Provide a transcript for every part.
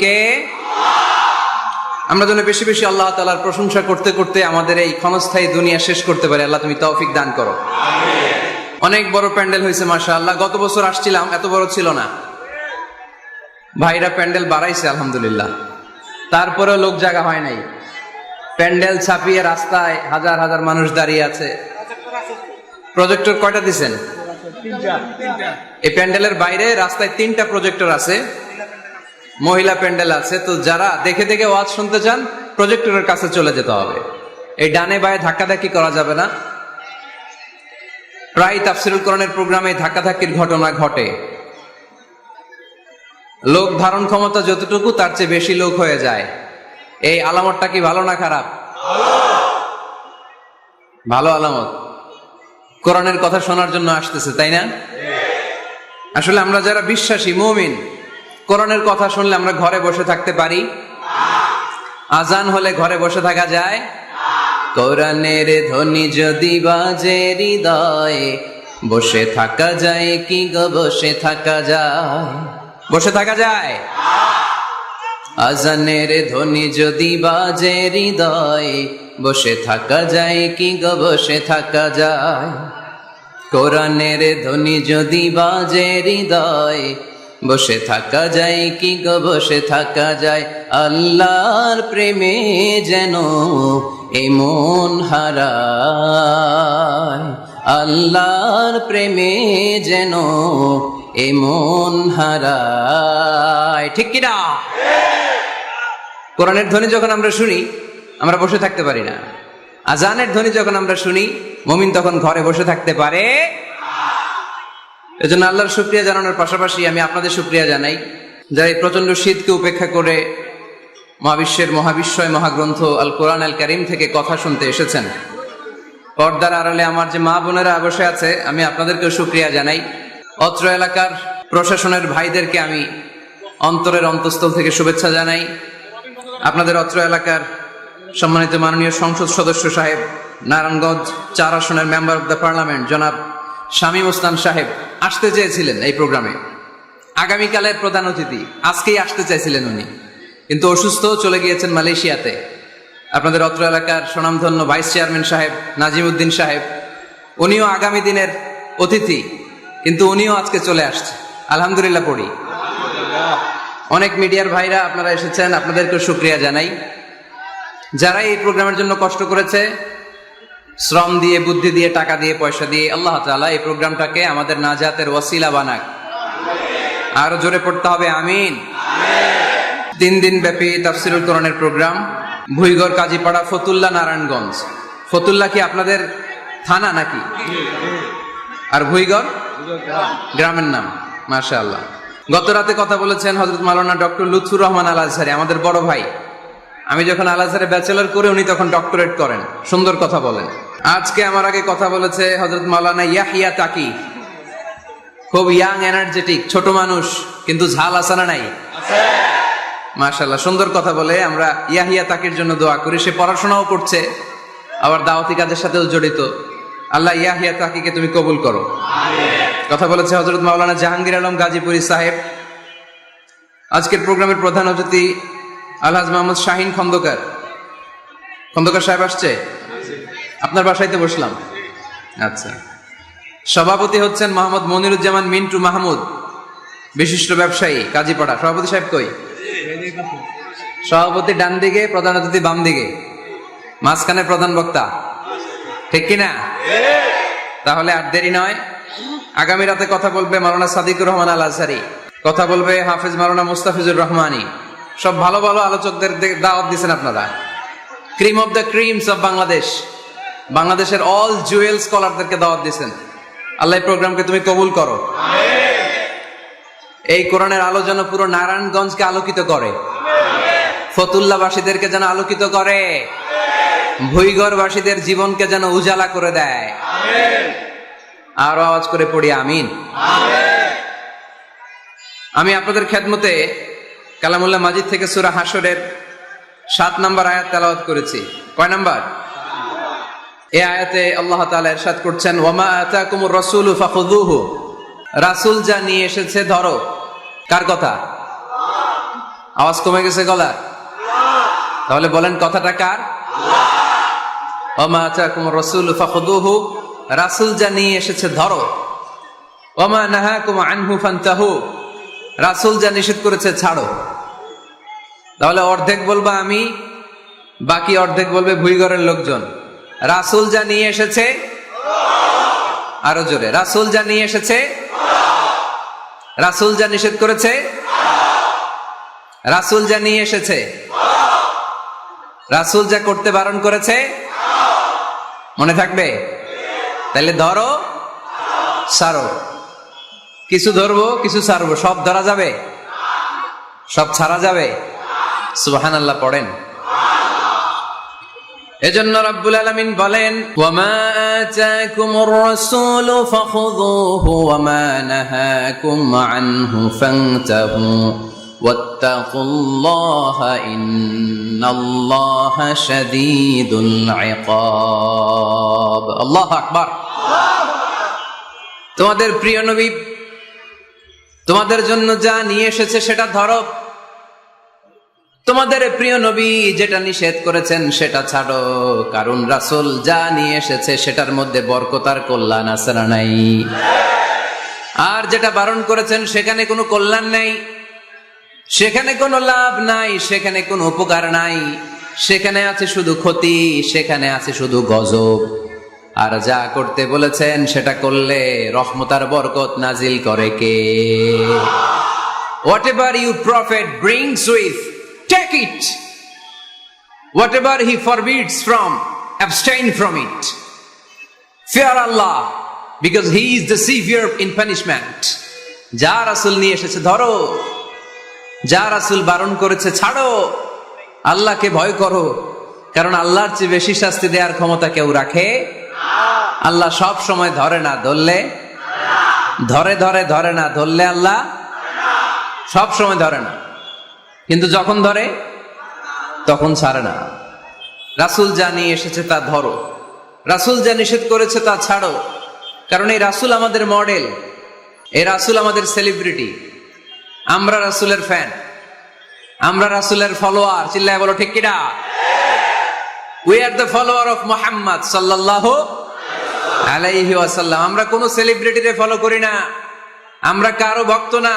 কে? আমরা যেন বেশি বেশি আল্লাহ তাআলার প্রশংসা করতে করতে আমাদের এই ক্ষণস্থায়ী দুনিয়া শেষ করতে পারি। আল্লাহ তুমি তৌফিক দান করো। অনেক বড় প্যান্ডেল হয়েছে মাশাআল্লাহ। গত বছর আসছিলাম, এত বড় ছিল না। ভাইরা প্যান্ডেল বাড়াইছে আলহামদুলিল্লাহ, তারপরেও লোক জায়গা হয় নাই। প্যান্ডেল ছাপিয়ে রাস্তায় হাজার হাজার মানুষ দাঁড়িয়ে আছে। প্রজেক্টর কয়টা দিছেন? এই প্যান্ডেলের বাইরে রাস্তায় 3টা প্রজেক্টর আছে, মহিলা প্যান্ডেল আছে। তো যারা দেখে দেখে ওয়াজ শুনতে চান প্রজেক্টরের কাছে চলে যেতে হবে। এই ডানে বায়ে ধাক্কাধাক্কি করা যাবে না। প্রায় তাফসিরুল কোরআনের প্রোগ্রামে ধাক্কাধাক্কির ঘটনা ঘটে। লোক ধারণ ক্ষমতা যতটুকু তার চেয়ে বেশি লোক হয়ে যায়। এই আলামতটা কি ভালো না খারাপ? ভালো আলামত। কোরআনের কথা শোনার জন্য আসতেছে, তাই না? আসলে আমরা যারা বিশ্বাসী মুমিন, কোরআনের কথা শুনলে আমরা ঘরে বসে থাকতে পারি? আজান হলে ঘরে বসে থাকা যায়? কোরআনের ধ্বনি যদি বাজে হৃদয়ে, বসে থাকা যায় কি গো? বসে থাকা যায়? বসে থাকা যায়? আজানের ধ্বনি যদি বাজে হৃদয়ে, বসে থাকা যায় কি গো? বসে থাকা যায়? কোরআনের ধ্বনি যদি বাজে হৃদয়ে, বসে থাকা যায় কি গো? বসে থাকা যায়? আল্লাহর প্রেমে যেন এমন হারায়, আল্লাহর প্রেমে যেন এমন হারায়। ঠিক কিনা? কোরআনের ধ্বনি যখন আমরা শুনি আমরা বসে থাকতে পারি না। আজানের ধ্বনি যখন আমরা শুনি মুমিন তখন ঘরে বসে থাকতে পারে। এজন্য আল্লাহর শুকরিয়া জানানোর পাশাপাশি আমি আপনাদের শুকরিয়া জানাই, যারা এই প্রচন্ড শীতকে উপেক্ষা করে মহাবিশ্বের মহাবিশ্বয় মহাগ্রন্থ আল কোরআন আল কারীম থেকে কথা শুনতে এসেছেন। পর্দার আড়ালে আমার যে মা বোনেরা বসে আছে, আমি আপনাদেরকেও শুকরিয়া জানাই। অত্র এলাকার প্রশাসনের ভাইদেরকে আমি অন্তরের অন্তঃস্থল থেকে শুভেচ্ছা জানাই। আপনাদের অত্র এলাকার সম্মানিত মাননীয় সংসদ সদস্য সাহেব, নারায়ণগঞ্জ 4 আসনের মেম্বার অব দ্য পার্লামেন্ট জনাব শামীম ওসমান সাহেব আসতে চেয়েছিলেন এই প্রোগ্রামে। আগামীকালের প্রধান অতিথি, আজকেই আসতে চাইছিলেন উনি, কিন্তু অসুস্থ, চলে গিয়েছেন মালয়েশিয়াতে। আপনাদের অত্র এলাকার স্বনামধন্য ভাইস চেয়ারম্যান সাহেব নাজিমউদ্দিন সাহেব, উনিও আগামী দিনের অতিথি, কিন্তু উনিও আজকে চলে আসছে। আলহামদুলিল্লাহ পড়ি। অনেক মিডিয়ার ভাইরা আপনারা এসেছেন, আপনাদেরকে শুকরিয়া জানাই। যারা এই প্রোগ্রামের জন্য কষ্ট করেছে, শ্রম দিয়ে, বুদ্ধি দিয়ে, টাকা দিয়ে, পয়সা দিয়ে, আল্লাহ তাআলা এই প্রোগ্রামটাকে আমাদের নাজাতের ওয়াসিলা বানাক। আরো জোরে পড়তে হবে আমিন। 3 দিন ব্যাপী তাফসিরুল কোরআনের প্রোগ্রাম, ভুইগড়, কাজীপাড়া, ফতুল্লা, নারায়ণগঞ্জ। ফতুল্লা কি আপনাদের থানা নাকি? আর ভুইগড় গ্রামের নাম। মাশাআল্লাহ। গত রাতে কথা বলেছেন হযরত মাওলানা ডক্টর লুৎফুর রহমান আল আজহারী, আমাদের বড় ভাই। আমি যখন আল আজহারে ব্যাচেলর করে, উনি তখন ডক্টরেট করেন। সুন্দর কথা বলেন। আজকে আমার আগে কথা বলেছে হযরত মাওলানা ইয়াহিয়া তাকি, খুব ইয়াং, এনার্জেটিক, ছোট মানুষ, কিন্তু ঝাল আছে না নাই? মাশাআল্লাহ, সুন্দর কথা বলে। আমরা ইয়াহিয়া তাকির জন্য দোয়া করি। সে পড়াশোনাও করছে, আবার দাওয়াতি কাজের সাথেও জড়িত। আল্লাহ ইয়াহিয়া তাকিকে তুমি কবুল করো। কথা বলেছে হযরত মাওলানা জাহাঙ্গীর আলম গাজীপুরী সাহেব। আজকের প্রোগ্রামের প্রধান অতিথি আলহাজ মোহাম্মদ শাহিন খন্দকার। খন্দকার সাহেব আসছে? আপনার বাসায় তো বসলাম। আচ্ছা। সভাপতি হচ্ছেন মোহাম্মদ মনিরুজ্জামান মিন্টু মাহমুদ, বিশিষ্ট ব্যবসায়ী, কাজীপাড়া। সভাপতি সাহেব কই? সভাপতি ডান দিকে, প্রধান অতিথি বাম দিকে, মাঝখানে প্রধান বক্তা। ঠিক কিনা? তাহলে আর দেরি নয়, আগামী রাতে কথা বলবে মাওলানা সাদিকুর রহমান আল আজহারী, কথা বলবে হাফেজ মাওলানা মুস্তাফিজুর রহমানী। সব ভালো ভালো আলোচকদের দাওয়াত দিয়েছেন আপনারা। Cream of the creams of Bangladesh, বাংলাদেশের অল জুয়েল স্কলারদেরকে দাওয়াত দিয়েছেন। আল্লাহ এই প্রোগ্রামকে তুমি কবুল করো। এই কোরআনের আলো যেন পুরো নারায়ণগঞ্জকে আলোকিত করে, ফতুল্লাবাসীদেরকে যেন আলোকিত করে, ভুইগড়বাসীদের জীবনকে যেন উজালা করে দেয়। আরো আওয়াজ করে পড়ি আমিন। আমি আপনাদের খেদমতে কালামুল্লাহ মাজিদ থেকে সূরা হাশরের 7 নম্বর আয়াত তেলাওয়াত করেছি। কয় নাম্বার? এই আয়াতে আল্লাহ তাআলা ইরশাদ করছেন, ওয়ামা আতাকুমুর রাসূলু ফাখুযুহু, রাসূল যা নিয়ে এসেছে ধরো। কার কথা? আওয়াজ কমে গেছে গলা? তাহলে বলেন কথাটা কার? ওমা আতাকুম রাসূল ফাখুদুহু, রাসূল যা নিয়ে এসেছে ধরো। ওমা নাহাকুম আনহু ফান্তাহু, রাসূল যা নিষেধ করেছে ছাড়ো। তাহলে অর্ধেক বলবা আমি, বাকি অর্ধেক বলবে ভুইঘরের লোকজন। রাসূল যা নিয়ে এসেছে, আরো জোরে, রাসূল যা নিয়ে এসেছে, রাসূল যা নিষেধ করেছে, রাসূল যা নিয়ে এসেছে, রাসূল যা করতে বারণ করেছে, মনে থাকবে? তাহলে ধরো ছাড়ো, কিছু ধরবো কিছু ছাড়বো, সব ধরা যাবে? সব ছাড়া যাবে? সুবহানাল্লাহ পড়েন। এজন্য রব্বুল আলামিন বলেন, ওয়ামা আতাকুমুর রাসূলু ফাখুযুহু ওয়ামা নাহাকুম আনহু ফান্তাহু ওয়াত্তাকুল্লাহা ইন্নাল্লাহা শাদীদুল ইকাব। আল্লাহু আকবার। তোমাদের প্রিয় নবী তোমাদের জন্য যা নিয়ে এসেছে সেটা ধরো, তোমাদের প্রিয় নবী যেটা নিষেধ করেছেন সেটা ছাড়ো, কারণ রাসূল যা নিয়ে এসেছে সেটার মধ্যে বরকত আর কল্যাণ আছে না নাই? আর যেটা বারণ করেছেন সেখানে কোনো কল্যাণ নাই, সেখানে কোনো লাভ নাই, সেখানে কোনো উপকার নাই, সেখানে আছে শুধু ক্ষতি, সেখানে আছে শুধু গজব। আর যা করতে বলেছেন সেটা করলে রহমত আর বরকত নাজিল করে কে? Whatever you prophet brings with, take it. Whatever he forbids from, abstain from it. Fear Allah, because he is the severe in punishment. যা রাসূল নিয়ে এসেছে ধরো, যা রাসূল বারণ করেছে ছাড়ো। আল্লাহকে ভয় করো, কারণ আল্লাহর চেয়ে বেশি শাস্তি দেওয়ার ক্ষমতা কেউ রাখে? আল্লাহ সব সময় ধরে না, ধরলে ধরে ধরে ধরে না, ধরলে আল্লাহ সব সময় ধরে না, কিন্তু যখন ধরে তখন ছাড়ে না। রাসূল যা নিয়ে এসেছে তা ধরো, রাসূল যা নিষেধ করেছে তা ছাড়ো, কারণ এই রাসূল আমাদের মডেল, এই রাসূল আমাদের সেলিব্রিটি। আমরা রাসূলের ফ্যান, আমরা রাসূলের ফলোয়ার। চিল্লায় বলো ঠিক কিনা? We are the follower of Muhammad sallallahu আলাইহি ওয়াসাল্লাম। আমরা কোন সেলিব্রিটিরে ফলো করি না, আমরা কারো ভক্ত না,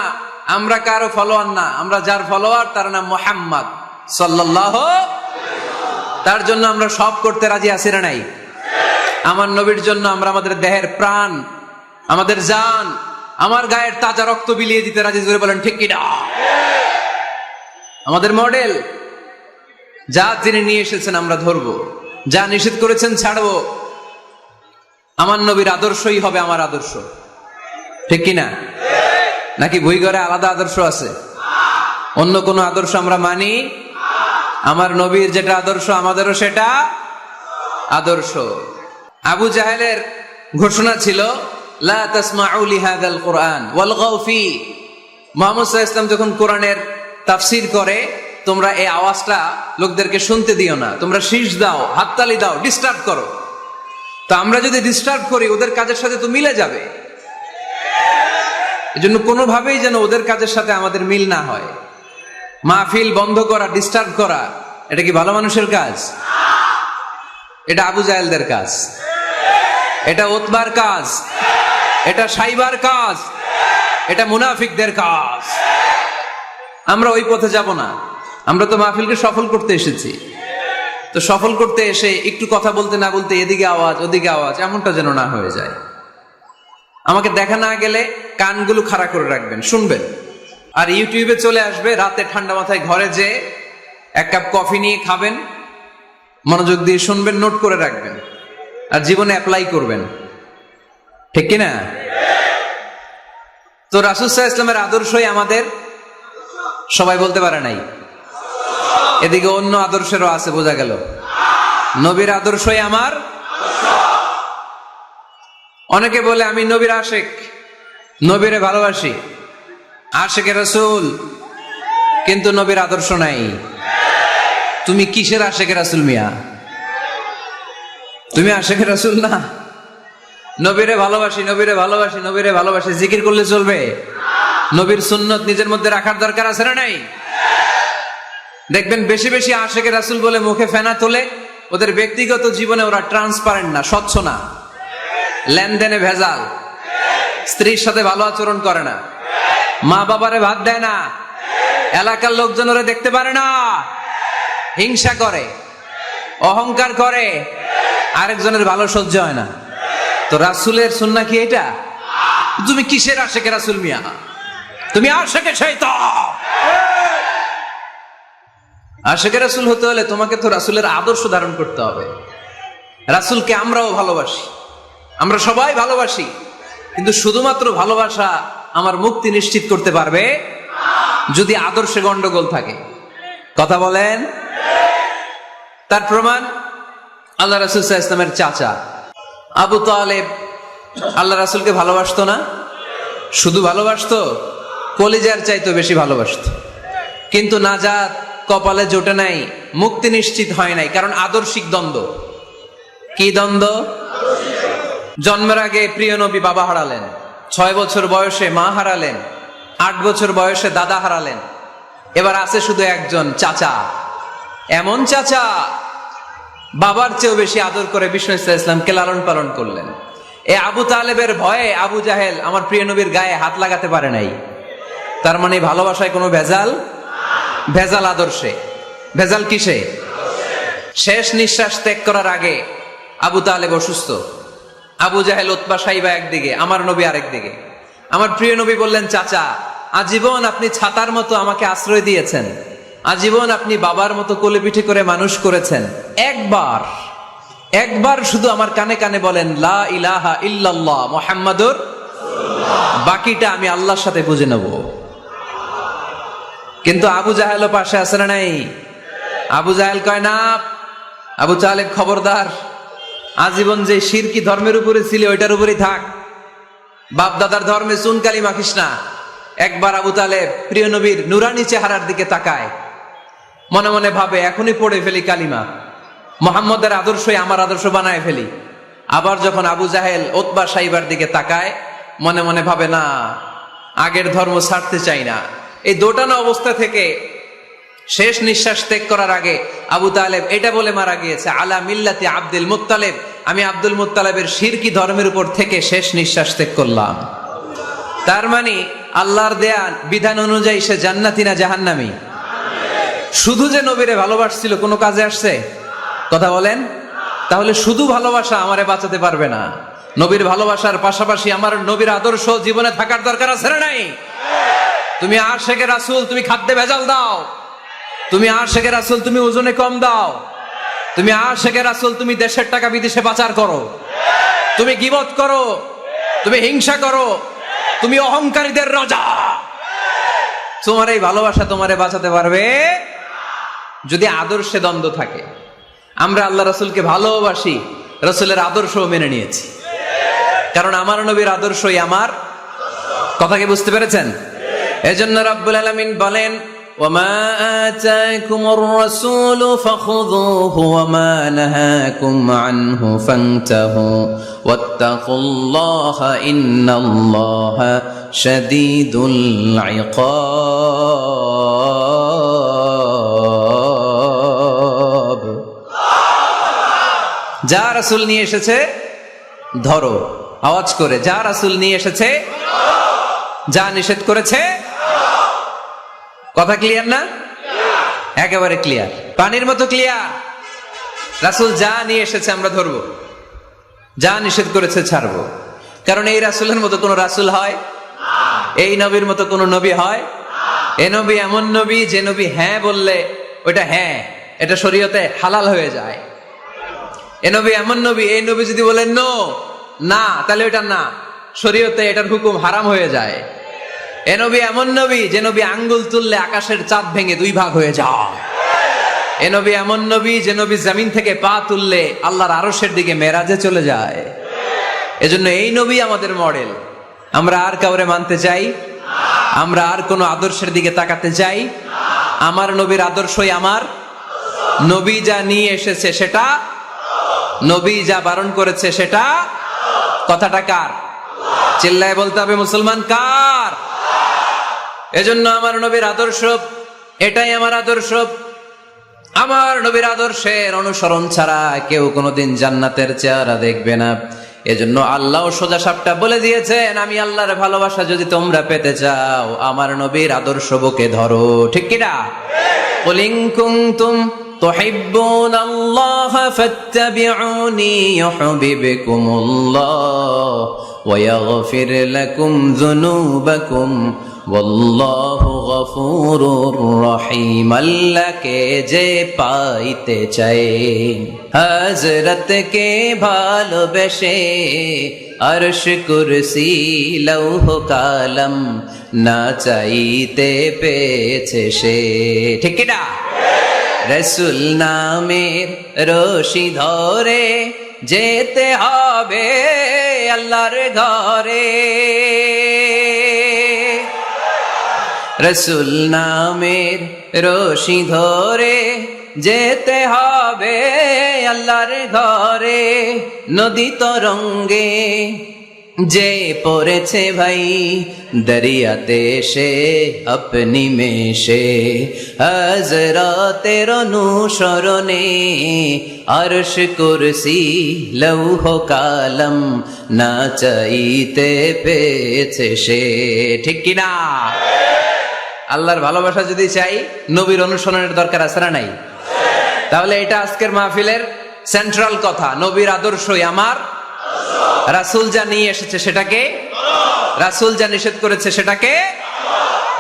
আমরা কারো ফলোয়ার না, আমরা যার ফলোয়ার তার নাম মুহাম্মদ সাল্লাল্লাহু। তার জন্য আমরা সব করতে রাজি আছি না নাই? আমার নবীর জন্য আমরা আমাদের দেহের প্রাণ, আমাদের জান, আমার গায়ের তাজা রক্ত বিলিয়ে দিতে রাজি। জোরে বলেন ঠিক কিনা? আমাদের মডেল। যা তিনি নিয়ে এসেছেন আমরা ধরবো, যা নিষেধ করেছেন ছাড়বো। আমার নবীর আদর্শই হবে আমার আদর্শ, ঠিক কিনা? নাকি ভুইঘরে আলাদা আদর্শ আছে? অন্য কোন আদর্শ আমরা মানি? আমার নবীর যেটা আদর্শ আমাদেরও সেটা আদর্শ। আবু জাহেলের ঘোষণা ছিল, লা তাসমাউ লিহাযাল কুরআন ওয়ালগাউ ফি। মুহাম্মদ সাল্লাল্লাহু আলাইহি ওয়াসাল্লাম যখন কোরআনের তাফসীর করে, তোমরা এই আওয়াজটা লোকদেরকে শুনতে দিও না, তোমরা শীষ দাও, হাততালি দাও, ডিস্টার্ব করো। তো আমরা যদি ডিস্টার্ব করি ওদের কাজের সাথে তো মিলে যাবে, এজন্য কোনোভাবেই যেন ওদের কাজের সাথে আমাদের মিল না হয়। মাহফিল বন্ধ করা, ডিস্টার্ব করা, এটা কি ভালো মানুষের কাজ? এটা আবু জাহেলদের কাজ, এটা উতবার কাজ, এটা সাইবার কাজ, এটা মুনাফিকদের কাজ। আমরা ওই পথে যাব না। আমরা তো মাহফিলকে সফল করতে এসেছি, তো সফল করতে এসে একটু কথা বলতে না বলতে এদিকে আওয়াজ ওদিকে আওয়াজ, এমনটা যেন না হয়ে যায়। আমাকে দেখা না গেলে কানগুলো খাড়া করে রাখবেন, শুনবেন। আর ইউটিউবে চলে আসবে, রাতে ঠান্ডা মাথায় ঘরে যে এক কাপ কফি নিয়ে খাবেন, মনোযোগ দিয়ে শুনবেন, নোট করে রাখবেন, আর জীবনে অ্যাপ্লাই করবেন, ঠিক কিনা? তো রাসূল সাল্লাল্লাহু আলাইহি ওয়াসাল্লামের আদর্শই আমাদের, সবাই বলতে পারে নাই। এদিকে অন্য আদর্শেরও আছে, বোঝা গেল। নবীর আদর্শই আমার। অনেকে বলে আমি নবীর আশেক, নবীরে ভালোবাসি, আশেকে রাসূল, কিন্তু নবীর আদর্শ নাই। তুমি কিসের আশেকে রাসূল মিয়া? তুমি আশেকে রাসূল না। নবীরে ভালোবাসি, নবীরে ভালোবাসি, নবীরে ভালোবাসি, জিকির করলে চলবে? নবীর সুন্নত নিজের মধ্যে রাখার দরকার আছে না নাই? দেখবেন বেশি বেশি আশেকে রাসূল বলে মুখে ফেনা তোলে, ওদের ব্যক্তিগত জীবনে ওরা ট্রান্সপারেন্ট না, স্বচ্ছ না, লেনদেনে ভেজাল, স্ত্রীর সাথে ভালো আচরণ করে না, মা বাবারে ভাত দেয় না, এলাকার লোকজন ওরা দেখতে পারে না, হিংসা করে, অহংকার করে, আরেকজনের ভালো সহ্য হয় না। তো রাসূলের সুন্নাহ কি এটা? তুমি কিসের আশেকে রাসূল মিয়া? তুমি আশেকে শয়তান। আশেকে রাসূল হতে হলে তোমাকে তো রাসূলের আদর্শ ধারণ করতে হবে। রাসূলকে আমরাও ভালোবাসি, আমরা সবাই ভালোবাসি, কিন্তু শুধুমাত্র ভালোবাসা আমার মুক্তি নিশ্চিত করতে পারবে যদি আদর্শে গন্ডগোল থাকে। কথা বলেন। তার প্রমাণ আল্লাহ রাসূল সাল্লাল্লাহু আলাইহি ওয়াসাল্লামের চাচা আবু তালেব আল্লাহ রাসূলকে ভালোবাসতো না? শুধু ভালোবাসতো, কলিজার চাইতে বেশি ভালোবাসতো, কিন্তু নাজাত কপালে জোটে নাই, মুক্তি নিশ্চিত হয় নাই, কারণ আদর্শিক দ্বন্দ্ব। কি দ্বন্দ্ব? জন্মের আগে প্রিয় নবী বাবা হারালেন, 6 বছর বয়সে মা হারালেন, 8 বছর বয়সে দাদা হারালেন, এবার আছে শুধু একজন চাচা। এমন চাচা বাবার চেয়েও বেশি আদর করে বিষ্ণু ইসলামকে লালন পালন করলেন। এ আবু তালেবের ভয়ে আবু জাহেল আমার প্রিয় নবীর গায়ে হাত লাগাতে পারে নাই। তার মানে ভালোবাসায় কোনো ভেজাল? ভেজাল আদর্শে। ভেজাল কিসে? শেষ নিঃশ্বাস ত্যাগ করার আগে আবু তালেব অসুস্থ, আবু জাহেল উতবা সাইবা একদিকে, আমার নবী আরেক দিকে। আমার প্রিয় নবী বললেন, চাচা আজীবন আপনি ছাতার মতো আমাকে আশ্রয় দিয়েছেন, আজীবন আপনি বাবার মতো কোলে পিঠে করে মানুষ করেছেন, একবার শুধু আমার কানে কানে বলেন লা ইলাহা ইল্লাল্লাহ মুহাম্মাদুর রাসূলুল্লাহ, বাকিটা আমি আল্লাহর সাথে বুঝে নেব। কিন্তু আবু জাহেলও পাশে আছে না নাই? আবু জাহেল কয় না, আবু তালেব খবরদার, আজীবন যে শিরকি ধর্মের উপরে ছিল ওইটার উপরেই থাক, বাপ দাদার ধর্মে চুনকালি মাখিস না। একবার আবু তালেব প্রিয় নবীর নুরানি চেহারার দিকে তাকায়, মনে মনে ভাবে এখনই পড়ে ফেলি কালিমা, মুহাম্মদের আদর্শই আমার আদর্শ বানায় ফেলি। আবার যখন আবু জাহেল উতবা সাইবার দিকে তাকায়, মনে মনে ভাবে না, আগের ধর্ম ছাড়তে চাই না। এই দোটানা অবস্থা থেকে শেষ নিঃশ্বাস ত্যাগ করার আগে আবু তালেব এটা বলে মারা গিয়েছে, আলা মিল্লাতি আব্দুল মুত্তালিব, আমি আব্দুল মুত্তালিবের শিরকি ধর্মের উপর থেকে শেষ নিঃশ্বাস ত্যাগ করলাম। তার মানে আল্লাহর দেয়া বিধান অনুযায়ী সে জান্নাতি না জাহান্নামী? শুধু যে নবীরে ভালোবাসছিল কোনো কাজে আসছে? কথা বলেন। তাহলে শুধু ভালোবাসা আমারে বাঁচাতে পারবে না, নবীর ভালোবাসার পাশাপাশি আমার নবীর আদর্শ জীবনে থাকার দরকার আছে না নাই? তুমি আশেকে রাসূল, তুমি খাদ্যে ভেজাল দাও, তুমি আশেকে রাসূল, তুমি ওজনে কম দাও, তুমি আশেকে রাসূল, তুমি দেশের টাকা বিদেশে পাচার করো, তুমি গীবত করো, তুমি হিংসা করো, তুমি অহংকারীদের রাজা। তোমার এই ভালোবাসা তোমারে বাঁচাতে পারবে যদি আদর্শে দ্বন্দ্ব থাকে। আমরা আল্লাহ রাসূলকে ভালোবাসি, রাসূলের আদর্শও মেনে নিয়েছি, কারণ আমার নবীর আদর্শই আমার। কথা কি বুঝতে পেরেছেন? এজন্য রব্বুল আলামিন বলেন, ওয়ামা আতাকুমুর রাসূলু ফাখুযুহু ওয়ামা নাহাকুম আনহু ফান্তাহু ওয়াত্তাকুল্লাহা ইন্নাল্লাহা শাদীদুল ইকাব। যা রাসূল নিয়ে এসেছে ধরো, আওয়াজ করে, যা রাসূল নিয়ে এসেছে, যা নিষেধ করেছে। কথা ক্লিয়ার না? একেবারে ক্লিয়ার, পানির মতো ক্লিয়ার। রাসূল যা নিয়ে এসেছে আমরা ধরবো, যা নিষেধ করেছে ছাড়বো। কারণ এই রাসূলের মতো কোন রাসূল হয়? এই নবীর মতো কোন নবী হয়? এ নবী এমন নবী যে নবী হ্যাঁ বললে ওইটা হ্যাঁ, এটা শরীয়তে হালাল হয়ে যায়। এ নবী এমন নবী, এই নবী যদি বলেন নো, না, তাহলে ওইটা না, শরীয়তে এটার হুকুম হারাম হয়ে যায়। এ নবী এমন নবী যে নবী আঙ্গুল তুললে আকাশের চাঁদ ভেঙে 2 ভাগ হয়ে যায়। এ নবী এমন নবী যে নবী জমিন থেকে পা তুললে আল্লাহর আরশের দিকে মেরাজে চলে যায়। এজন্য এই নবী আমাদের মডেল। আমরা আর কাউরে মানতে চাই? আমরা আর কোন আদর্শের দিকে তাকাতে চাই? আমার নবীর আদর্শই আমার। নবী যা নিয়ে এসেছে সেটা, নবী যা বারণ করেছে সেটা। কথাটা কার? চিল্লায় বলতে হবে মুসলমান, কার? এজন্য আমার নবীর আদর্শ, এটাই আমার আদর্শ। আমার নবীর আদর্শের অনুসরণ ছাড়া কেউ কোনোদিন জান্নাতের চেহারা দেখবে না। এজন্য আল্লাহ সোজা সাপটা বলে দিয়েছেন, আমি আল্লাহর ভালোবাসা যদি তোমরা পেতে চাও আমার নবীর আদর্শ বুকে ধরো। ঠিক কিনা? কুল ইন কুনতুম তুহিব্বুনাল্লাহা ফাত্তাবিউনি ইউহিব্বুকুমুল্লাহ ওয়া ইয়াগফির লাকুম যুনুবাকুম ওয়াল্লাহু গফুরুর রহিম। আল্লাহকে যে পাইতে চায় হযরতকে ভালোবেসে আরশ কুরসি লৌহ কালাম না চাইতে পেয়েছে সে। ঠিক কি না? রাসূল নামের রশি ধরে যেতে হবে আল্লাহর ঘরে। রাসূল নামের রশি ধরে যেতে হবে আল্লাহর ঘরে। নদী তরঙ্গে যে পড়েছে ভাই দরিয়াতে সে আপনি মেশে হযরতের অনুসরণে আরশ কুরসি লৌহ কালাম না চাইতে পেয়েছে সে। ঠিক কিনা? আল্লাহর ভালোবাসা যদি চাই নবীর অনুসরণের দরকার আছে না নাই? তাহলে এটা আজকের মাহফিলের সেন্ট্রাল কথা, নবীর আদর্শই আমার। রাসূল যা নিয়ে এসেছে সেটাকে, রাসূল যা নিষেধ করেছে সেটাকে,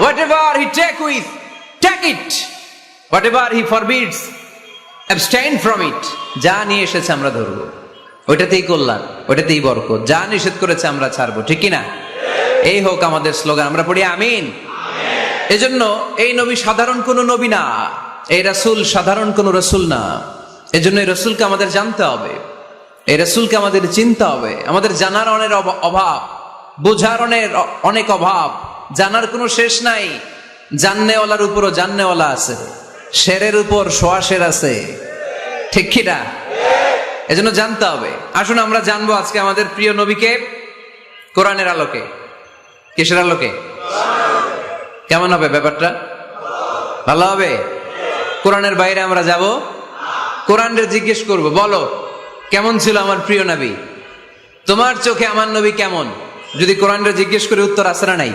whatever he take it, whatever he forbids abstain from it। যা নিয়ে এসেছে আমরা ধরবো, ওইটাতেই কল্যাণ, ওইটাতেই বরকত। যা নিষেধ করেছে আমরা ছাড়বো। ঠিক কিনা? এই হোক আমাদের স্লোগান। আমরা পড়ি আমিন। এজন্য এই নবী সাধারণ কোন নবী না, এই রাসূল সাধারণ কোন রাসূল না। এজন্য এই রাসূলকে আমাদের জানতে হবে, এই রাসূলকে আমাদের চিনতে হবে। আমাদের জানার অনেক অভাব, বোঝার অনেক অভাব, জানার কোনো শেষ নাই। জাননেওয়ালার উপরও জাননেওয়ালা আছে, শেরের উপর সোয়া শের আছে। ঠিক কি না? এজন্য জানতে হবে। আসুন আমরা জানবো আজকে আমাদের প্রিয় নবীকে কোরআনের আলোকে। কিসের আলোকে? কেমন হবে ব্যাপারটা? ভালো হবে? কোরআনের বাইরে আমরা যাব, কোরআনের জিজ্ঞেস করব, বলো কেমন ছিল আমার প্রিয় নবী? তোমার চোখে আমার নবী কেমন? যদি কোরআনের জিজ্ঞেস করে উত্তর আছে না নাই?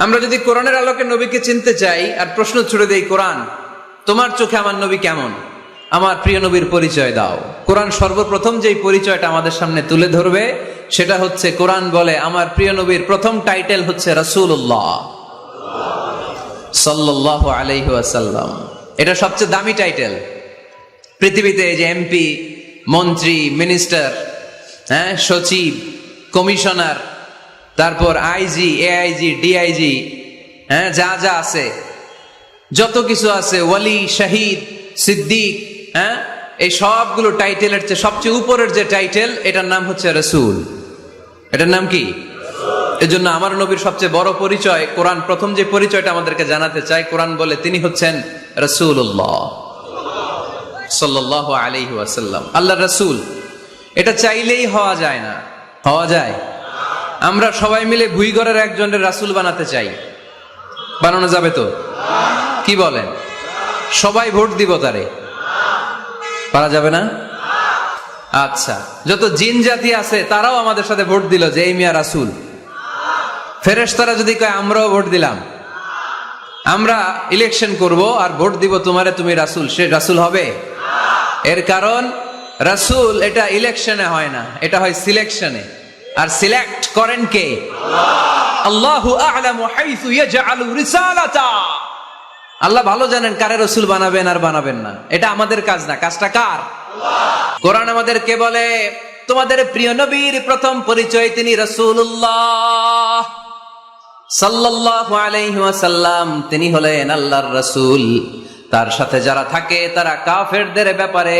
আমরা যদি কোরআনের আলোকে নবীকে চিনতে চাই আর প্রশ্ন ছুড়ে দেই, কোরআন তোমার চোখে আমার নবী কেমন? আমার প্রিয় নবীর পরিচয় দাও। কোরআন সর্বপ্রথম যেই পরিচয়টা আমাদের সামনে তুলে ধরবে সেটা হচ্ছে, কোরআন বলে আমার প্রিয় নবীর প্রথম টাইটেল হচ্ছে রাসূলুল্লাহ সাল্লাল্লাহু আলাইহি ওয়াসাল্লাম। এটা সবচেয়ে দামি টাইটেল পৃথিবীতে। এই যে এমপি, মন্ত্রী, মিনিস্টার, সচিব, কমিশনার, তারপর আইজি, এআইজি, ডিআইজি, যা যা আছে, যত কিছু আছে, ওয়ালি, শহীদ, সিদ্দিক, এই সবগুলো টাইটেলের চেয়ে সবচেয়ে উপরের যে টাইটেল এটার নাম হচ্ছে রাসূল। এটার নাম কি? এজন্য আমার নবীর সবচেয়ে বড় পরিচয়, কোরআন প্রথম যে পরিচয়টা আমাদেরকে জানাতে চায়, কোরআন বলে তিনি হচ্ছেন রাসূলুল্লাহ সাল্লাল্লাহু আলাইহি ওয়াসাল্লাম, আল্লাহর রাসূল। এটা চাইলেই হওয়া যায় না। হওয়া যায়? আমরা সবাই মিলে ভুইগড়ের একজনের রাসূল বানাতে চাই, বানানো যাবে তো? কি বলেন? সবাই ভোট দিব তারে? পারা যাবে না? আচ্ছা, যত জিন জাতি আছে তারাও আমাদের সাথে ভোট দিল যে এই মিয়া রাসূল। ফেরেশতারা যদি কয় আমরাও ভোট দিলাম, আমরা ইলেকশন করব আর ভোট দিব তোমারে, তুমি রাসূল, সে রাসূল হবে? এর কারণ রাসূল এটা ইলেকশনে হয় না, এটা হয় সিলেকশনে। আর সিলেক্ট করেন কে? আল্লাহু আ'লামু হাইসু ইয়াজআলু রিসালাতা। আল্লাহ ভালো জানেন কারে রাসূল বানাবেন আর বানাবেন না। এটা আমাদের কাজ না, কাজটা কার? কোরআন আমাদেরকে বলে তোমাদের প্রিয় নবীর প্রথম পরিচয় তিনি রাসূলুল্লাহ সাল্লাল্লাহু আলাইহি ওয়াসাল্লাম। তিনি হলেন আল্লাহর রাসূল। তার সাথে যারা থাকে তারা কাফেরদের ব্যাপারে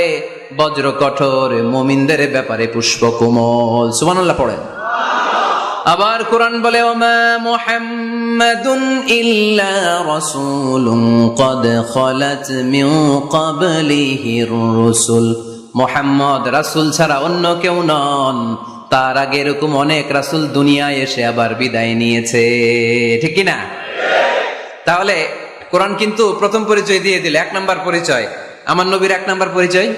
বজ্র কঠোর, মুমিনদের ব্যাপারে পুষ্পকোমল। সুবহানাল্লাহ পড়েন। আবার কোরআন বলে ওমা মুহাম্মাদুন ইল্লা রাসূলুন ক্বাদ খালাত মিন ক্বাবলিহির রাসূল। মুহাম্মদ রাসূল ছাড়া অন্য কেউ নন, তার আগে এরকম অনেক রাসূল দুনিয়ায় এসে আবার বিদায় নিয়েছে। ঠিক কি না? তাহলে কোরআন কিন্তু প্রথম পরিচয় দিয়ে দিল, 1 নাম্বার পরিচয়। আমার নবীর 1 নাম্বার পরিচয়,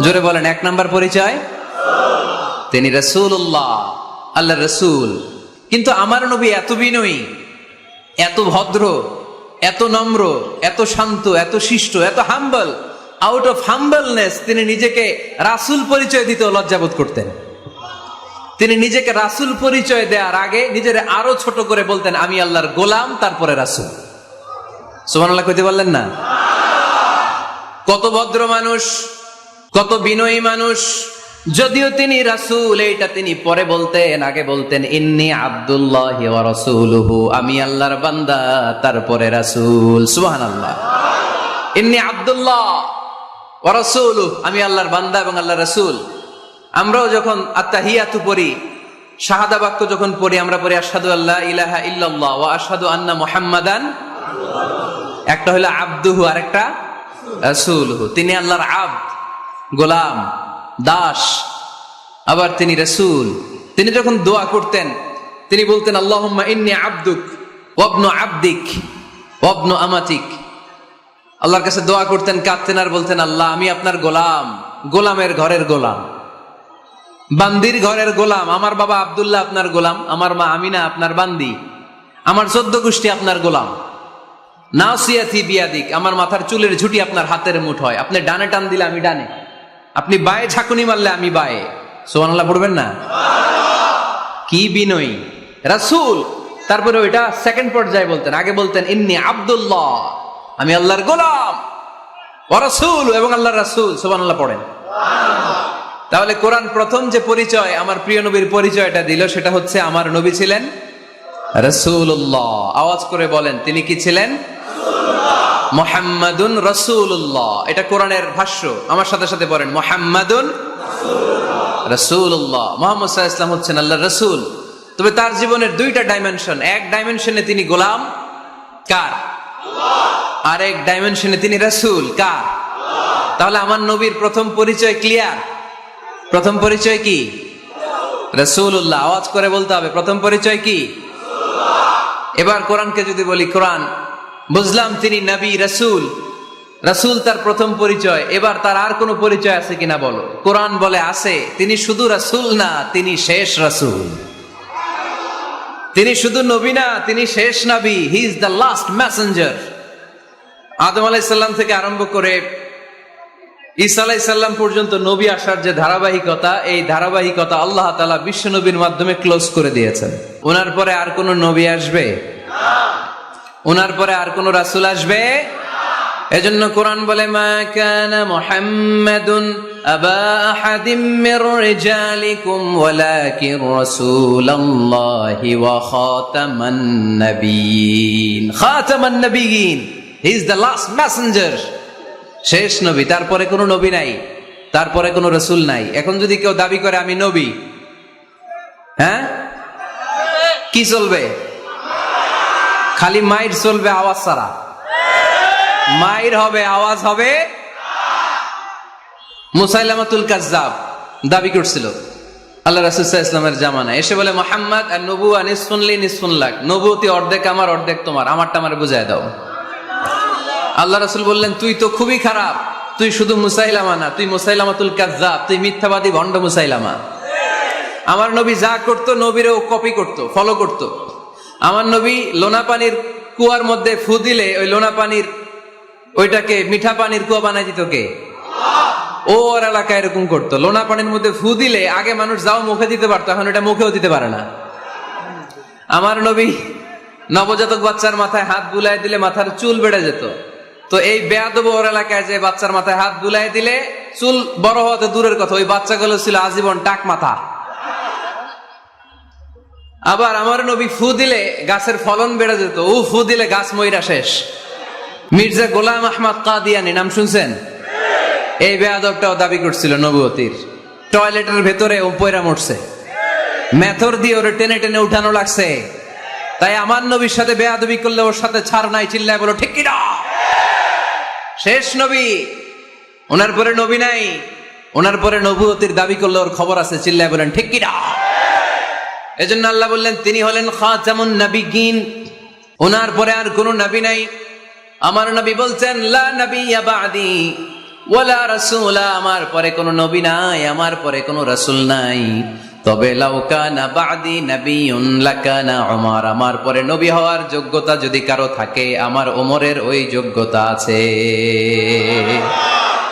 জোরে বলেন, 1 নাম্বার পরিচয়, তিনি রাসূলুল্লাহ, আল্লাহর রাসূল। কিন্তু আমার নবী এত বিনয়ী, এত ভদ্র, এত নম্র, এত শান্ত, এত শিষ্ট, এত হাম্বল। আউট অফ হাম্বলনেস তিনি নিজেকে রাসূল পরিচয় দিতে লজ্জাবোধ করতেন। তিনি নিজেকে রাসূল পরিচয় দেওয়ার আগে নিজের আরো ছোট করে বলতেন, আমি আল্লাহর গোলাম, তারপরে রাসূল। সুবহানাল্লাহ কইতে বললেন না? কত ভদ্র মানুষ, কত বিনয়ী মানুষ। যদিও তিনি রাসূল, এইটা তিনি পরে বলতেন, আগে বলতেন ইন্নী আব্দুল্লাহি ওয়া রাসূলুহু, আমি আল্লাহর বান্দা, তারপরে রাসূল। সুবহানাল্লাহ। ইন্নী আব্দুল্লাহ ওয়া রাসূলুহু, আমি আল্লাহর বান্দা এবং আল্লাহর রাসূল। আমরাও যখন আত্তাহিয়াতু পড়ি, শাহাদা বাক্য যখন পড়ি, আমরা পড়ি আশহাদু আল্লা ইলাহা ইল্লাল্লাহ ওয়া আশহাদু আন্না মুহাম্মাদান। একটা হলো আব্দুহু আর একটা রাসূলুহু। তিনি আল্লাহর আব্দ, গোলাম, দাস, আবার তিনি রাসূল। তিনি যখন দোয়া করতেন তিনি বলতেন আল্লাহুম্মা ইন্নী আবদুক ওয়া ইবনু আবদিক ওয়া ইবনু আমাতিক। আল্লাহর কাছে দোয়া করতেন, কাঁদতেন আর বলতেন, আল্লাহ আমি আপনার গোলাম, গোলামের ঘরের গোলাম, বান্দির ঘরের গোলাম। আমার বাবা আব্দুল্লাহ আপনার গোলাম, আমার মা আমিনা আপনার বান্দি, আমার 14 গোষ্ঠী আপনার গোলাম। নাসিয়াতি বিয়াদিক, আমার মাথার চুলের ঝুঁটি আপনার হাতের মুঠোয়, আপনি ডানে টান দিলে আমি ডানে, আপনি বায়ে ঝাঁকুনি মারলে আমি বায়ে। সুবহানাল্লাহ পড়বেন না? কি বিনয়ী রাসূল। তারপরে ওইটা সেকেন্ড পর্যায়ে বলতেন। আগে বলতেন ইন্নী আব্দুল্লাহ, আমি আল্লাহর গোলাম, ওয়া রাসূল, এবং আল্লাহর রাসূল। সুবহানাল্লাহ পড়েন। তাহলে কোরআন প্রথম যে পরিচয় আমার প্রিয় নবীর পরিচয়টা দিল, সেটা হচ্ছে আমার নবী ছিলেন রাসূলুল্লাহ। আওয়াজ করে বলেন, তিনি কি ছিলেন? মুহাম্মাদুন রাসূলুল্লাহ। এটা কোরআনের ভাষ্য। আমার সাথে সাথে বলেন, মুহাম্মাদুন রাসূলুল্লাহ। মুহাম্মদ সাল্লাল্লাহু আলাইহি ওয়াসাল্লাম হচ্ছেন আল্লাহর রাসূল। তবে তার জীবনের 2টা ডাইমেনশন। এক ডাইমেনশনে তিনি গোলাম, কার? আল্লাহ। আর এক ডাইমেনশনে তিনি রাসূল, কার? আল্লাহ। তাহলে আমার নবীর প্রথম পরিচয় ক্লিয়ার। প্রথম পরিচয় কি? রাসূলুল্লাহ। আওয়াজ করে বলতে হবে, প্রথম পরিচয় কি? রাসূলুল্লাহ। এবার কোরআনকে যদি বলি, কোরআন বুঝলাম তিনি নবী, রাসূল। রাসূল তার প্রথম পরিচয়। এবার তার আর কোনো পরিচয় আছে কিনা বলো? কোরআন বলে আছে। তিনি শুধু রাসূল না, তিনি শেষ রাসূল। তিনি শুধু নবী না, তিনি শেষ নবী। He is the last messenger. আদম আলাইহিস সালাম থেকে আরম্ভ করে ঈসা আলাইহিস সালাম পর্যন্ত নবী আসার যে ধারাবাহিকতা, এই ধারাবাহিকতা আল্লাহ তাআলা বিশ্ব নবীর মাধ্যমে ক্লোজ করে দিয়েছেন। ওনার পরে আর কোন নবী আসবে না, ওনার পরে আর কোন রাসূল আসবে না। এজন্য কোরআন বলে, মা কানা মুহাম্মাদুন আবা আহাদিম মির রিজালিকুম ওয়ালাকিন রাসূলুল্লাহি ওয়া খাতামান নাবিয়্যিন। খাতামান নাবিয়্যিন, he is the last messenger, শেষ নবী। তারপরে কোনো নবী নাই, তারপরে কোনো রাসূল নাই। এখন যদি কেউ দাবি করে আমি নবী, হ্যাঁ, কি চলবে? খালি মাইর চলবে, আওয়াজ ছাড়া। মাইর হবে, আওয়াজ হবে। মুসাইলামাতুল কাজ্জাব দাবি করছিল আল্লাহ রাসূল সাল্লাল্লাহু আলাইহি ওয়াসাল্লামের জামানায়, এসে বলে, মুহাম্মদ আর নবুয়া নিসফুন লি নিসফুন লাক, নবুয়তি অর্ধেক আমার, অর্ধেক তোমার, আমারটা আমারে বুঝায় দাও। আল্লাহ রাসূল বললেন, তুই তো খুবই খারাপ, তুই শুধু মুসাইলামা না, তুই মুসাইলামাতুল কাজ্জাব, তুই মিথ্যাবাদী ভণ্ড মুসাইলামা। আমার নবী যা করতো নবীরও কপি করতো, ফলো করতো। আমার নবী লোনা পানির কুয়ার মধ্যে ফু দিলে ওই লোনা পানির ওইটাকে মিঠা পানির কুয়া বানাই দিত কে? ও ওর এলাকায় এরকম করতো। লোনা পানির মধ্যে ফু দিলে আগে মানুষ যাও মুখে দিতে পারতো, এখন এটা মুখেও দিতে পারে না। আমার নবী নবজাতক বাচ্চার মাথায় হাত বুলাই দিলে মাথার চুল বেড়ে যেত। তো এই বেয়াদব ওর এলাকায় যে বাচ্চার মাথায় হাত বুলাই দিলে চুল বড় হওয়াতে দূরের কথা, ওই বাচ্চাগুলো ছিল আজীবন টাক মাথা। আবার আমার নবী ফু দিলে গাছের ফলন বেড়ে যেত, ও ফু দিলে গাছ মইরা শেষ। মির্জা গোলাম আহমদ কাদিয়ানী নাম শুনছেন? এই বেয়াদবটাও দাবি করছিল নবুয়তির। টয়লেটের ভেতরে ও পয়রা মরছে, মেথর দিয়ে ওরে টেনে টেনে উঠানো লাগছে। তাই আমার নবীর সাথে বেয়াদবি করলে ওর সাথে ছাড় নাই, চিল্লায় বলো ঠিক কিনা? শেষ নবী, ওনার পরে নবী নাই, ওনার পরে নবুয়তির দাবি করলে ওর খবর আছে, চিল্লায় বলেন ঠিক কিনা? এজন্য আল্লাহ বললেন তিনি হলেন খাতামুন নবিয়্যিন, ওনার পরে আর কোন নবী নাই। আমার নবী বলছেন লা নাবিয়্যা বা'দি ওয়ালা রাসূলা, আমার পরে কোনো নবী নাই, আমার পরে কোনো রাসূল নাই। তবে লাউ কানা বা'দি নাবিয়্যুন লাকানা উমর, আমার পরে নবী হওয়ার যোগ্যতা যদি কারো থাকে আমার ওমরের ওই যোগ্যতা আছে।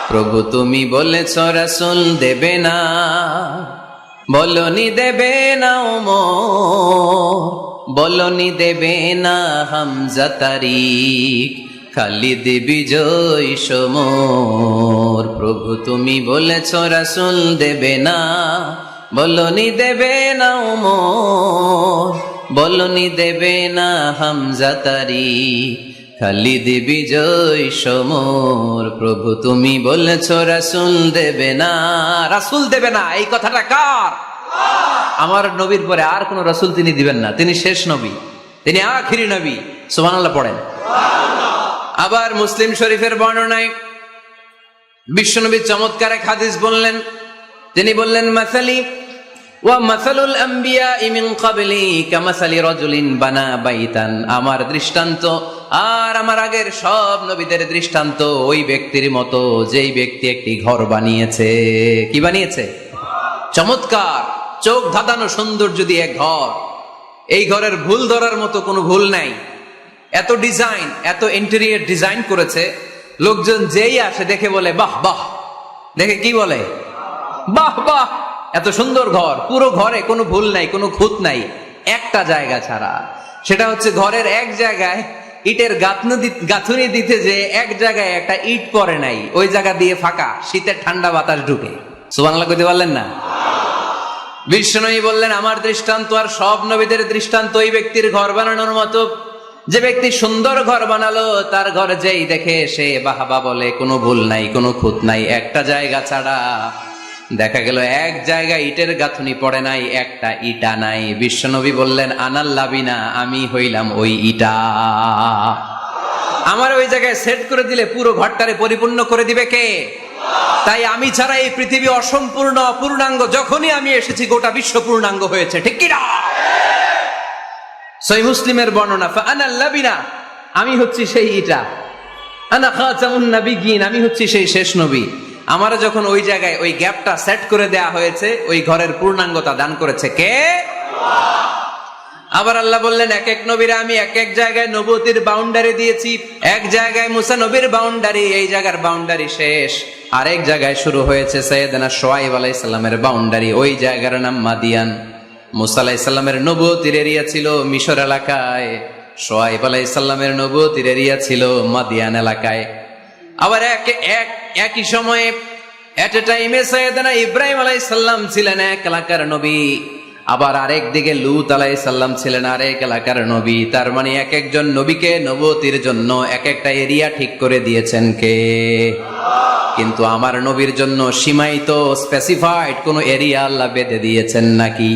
প্রভু তুমি বলেছ রাসূল দেবে না, বলনি দেবে না ওমর, বলনি দেবে না হামজা তারিক, খালিদ বিজয় সমর। প্রভু তুমি বলেছ রাসূল দেবে না, বলনি দেবে না ওমর, বলনি দেবে না হামজা তারিক, খালিদ বিজয় সমর। প্রভু তুমি বলেছ রাসূল দেবে না, রাসূল দেবে না, এই কথাটা কার? আমার নবীর পরে আর কোন রাসূল তিনি দিবেন না, তিনি শেষ নবী, তিনি আখিরি নবী। সুবহানাল্লাহ পড়েন। আবার মুসলিম শরীফের বর্ণনায় বিশ্বনবী চমৎকার এক হাদিস বললেন, তিনি বললেন মাসালি ওয়া মাসালুল আম্বিয়াই মিন ক্বাবলি কামাসালি রাজুলিন বানা বাইতান, আমার দৃষ্টান্ত আর আমার আগের সব নবীদের দৃষ্টান্ত ওই ব্যক্তির মতো যেই ব্যক্তি একটি ঘর বানিয়েছে। কি বানিয়েছে? চমৎকার চোখ ধাঁধানো সৌন্দর্য দিয়ে এক ঘর। এই ঘরের ভুল ধরার মতো কোনো ভুল নাই, এত ডিজাইন, এত ইন্টেরিয়র ডিজাইন করেছে, লোকজন যেই আসে দেখে বলে বাহ বাহ, দেখে কি বলে? বাহ বাহ, এত সুন্দর ঘর। পুরো ঘরে কোনো ভুল নাই, কোনো খুঁত নাই, একটা জায়গা ছাড়া। সেটা হচ্ছে ঘরের এক জায়গায় ইটের গাঁথুনি দিতে যে এক জায়গায় একটা ইট পড়ে নাই, ওই জায়গা দিয়ে ফাঁকা, শীতের ঠান্ডা বাতাস ঢুকে। সুবহানাল্লাহ কইতে পারলেন না? বিশ্বনবী বললেন আমার দৃষ্টান্ত আর সব নবীদের দৃষ্টান্ত ওই ব্যক্তির ঘর বানানোর মতো, যে ব্যক্তি সুন্দর ঘর বানালো তার ঘর যেই দেখে সে বাহবা বলে, কোনো ভুল নাই, কোনো খুঁত নাই, একটা জায়গা ছাড়া। দেখা গেল এক জায়গায় ইটের গাঁথুনি পড়ে নাই, একটা ইটা নাই। বিশ্বনবী বললেন আনাল লাবিনা, আমি হইলাম ওই ইটা। আমার ওই জায়গায় সেট করে দিলে পুরো ঘরটারে পরিপূর্ণ করে দিবে কে? তাই আমি ছাড়া এই পৃথিবী অসম্পূর্ণ, অপূর্ণাঙ্গ। যখনই আমি এসেছি গোটা বিশ্ব পূর্ণাঙ্গ হয়েছে, ঠিক কি না? সহিহ মুসলিমের বর্ণনা, ফাআনাল লাবিনা, আমি হচ্ছি সেই ইটা, আনা খাতামুন নাবিয়্যিন, আমি হচ্ছি সেই শেষ নবী। আমারও যখন ওই জায়গায় ওই গ্যাপটা সেট করে দেয়া হয়েছে, ওই ঘরের পূর্ণাঙ্গতা দান করেছে কে? আবার আল্লাহ বললেন এক এক নবীরা আমি এক এক জায়গায় নবুয়তির বাউন্ডারি দিয়েছি। এক জায়গায় মুসা নবীর বাউন্ডারি, এই জায়গার বাউন্ডারি শেষ। আরেক জায়গায় শুরু হয়েছে সাইয়েদনা শুআয়ব আলাইহিস সালামের বাউন্ডারি, ওই জায়গার নাম মাদিয়ান। মুসা আলাইহিস সালামের নবুয়তির এরিয়া ছিল মিশর এলাকায়, শুআয়ব আলাইহিস সালামের নবুয়তির এরিয়া ছিল মাদিয়ান এলাকায়। আবার একই সময়ে এট এ টাইমে সাইয়েদনা ইব্রাহিম আলাইহিস সালাম ছিলেন এক এলাকার নবী, আবার আরেক দিকে লূত আলাইহিস সালাম ছিলেন আরেক এলাকার নবী। তার মানে এক একজন নবীকে নবুয়তির জন্য এক একটা এরিয়া ঠিক করে দিয়েছেন কে? কিন্তু আমার নবীর জন্য সীমায়িত স্পেসিফাইড কোন এরিয়া আল্লাহ বেঁধে দিয়েছেন নাকি?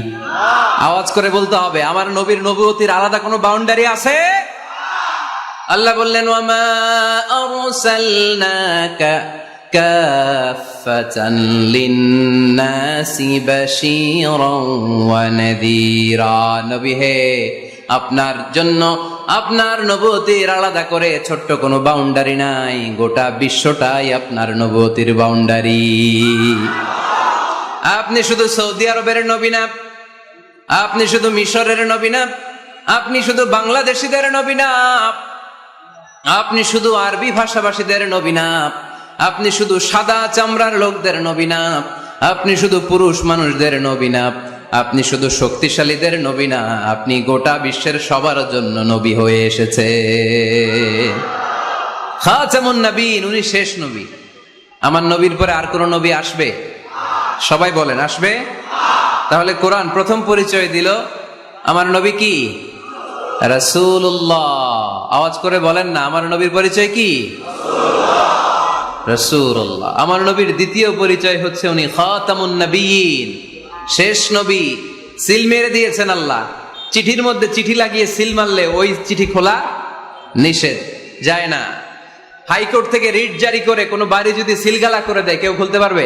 আওয়াজ করে বলতে হবে, আমার নবীর নবুয়তির আলাদা কোনো বাউন্ডারি আছে? আল্লাহ বললেন ওয়ামা আরসালনাকা কাফাতান লিন্নাসি বাশীরান ওয়া নাযীরা, নবী হে আপনার জন্য আপনার নবুয়তির আলাদা করে ছোট্ট কোনো বাউন্ডারি নাই, গোটা বিশ্বটাই আপনার নবুয়তির বাউন্ডারি। আপনি শুধু সৌদি আরবের নবী না, আপনি শুধু মিশরের নবী না, আপনি শুধু বাংলাদেশিদের নবী না, আপনি শুধু আরবি ভাষাভাষীদের নবী না, আপনি শুধু সাদা চামড়ার লোকদের নবী না, আপনি শুধু পুরুষ মানুষদের নবী না, আপনি শুধু শক্তিশালীদের নবী না, আপনি গোটা বিশ্বের সবার জন্য নবী হয়ে এসেছে। খাতামুন নবীন, উনি শেষ নবী। আমার নবীর পরে আর কোন নবী আসবে? সবাই বলেন আসবে? তাহলে কোরআন প্রথম পরিচয় দিল আমার নবী কি? রাসূলুল্লাহ। আওয়াজ করে বলেন না, আমার নবীর পরিচয় কি? রাসূলুল্লাহ। আমার নবীর দ্বিতীয় পরিচয় হচ্ছে উনি খাতামুন নবীন, শেষ নবী। সিল মেরে দিয়েছেন আল্লাহ। চিঠির মধ্যে চিঠি লাগিয়ে সিল মারলে ওই চিঠি খোলা নিষেধ, যায় না। হাইকোর্ট থেকে রিট জারি করে কোনো বাড়ি যদি সিলগালা করে দেয় কেউ খুলতে পারবে?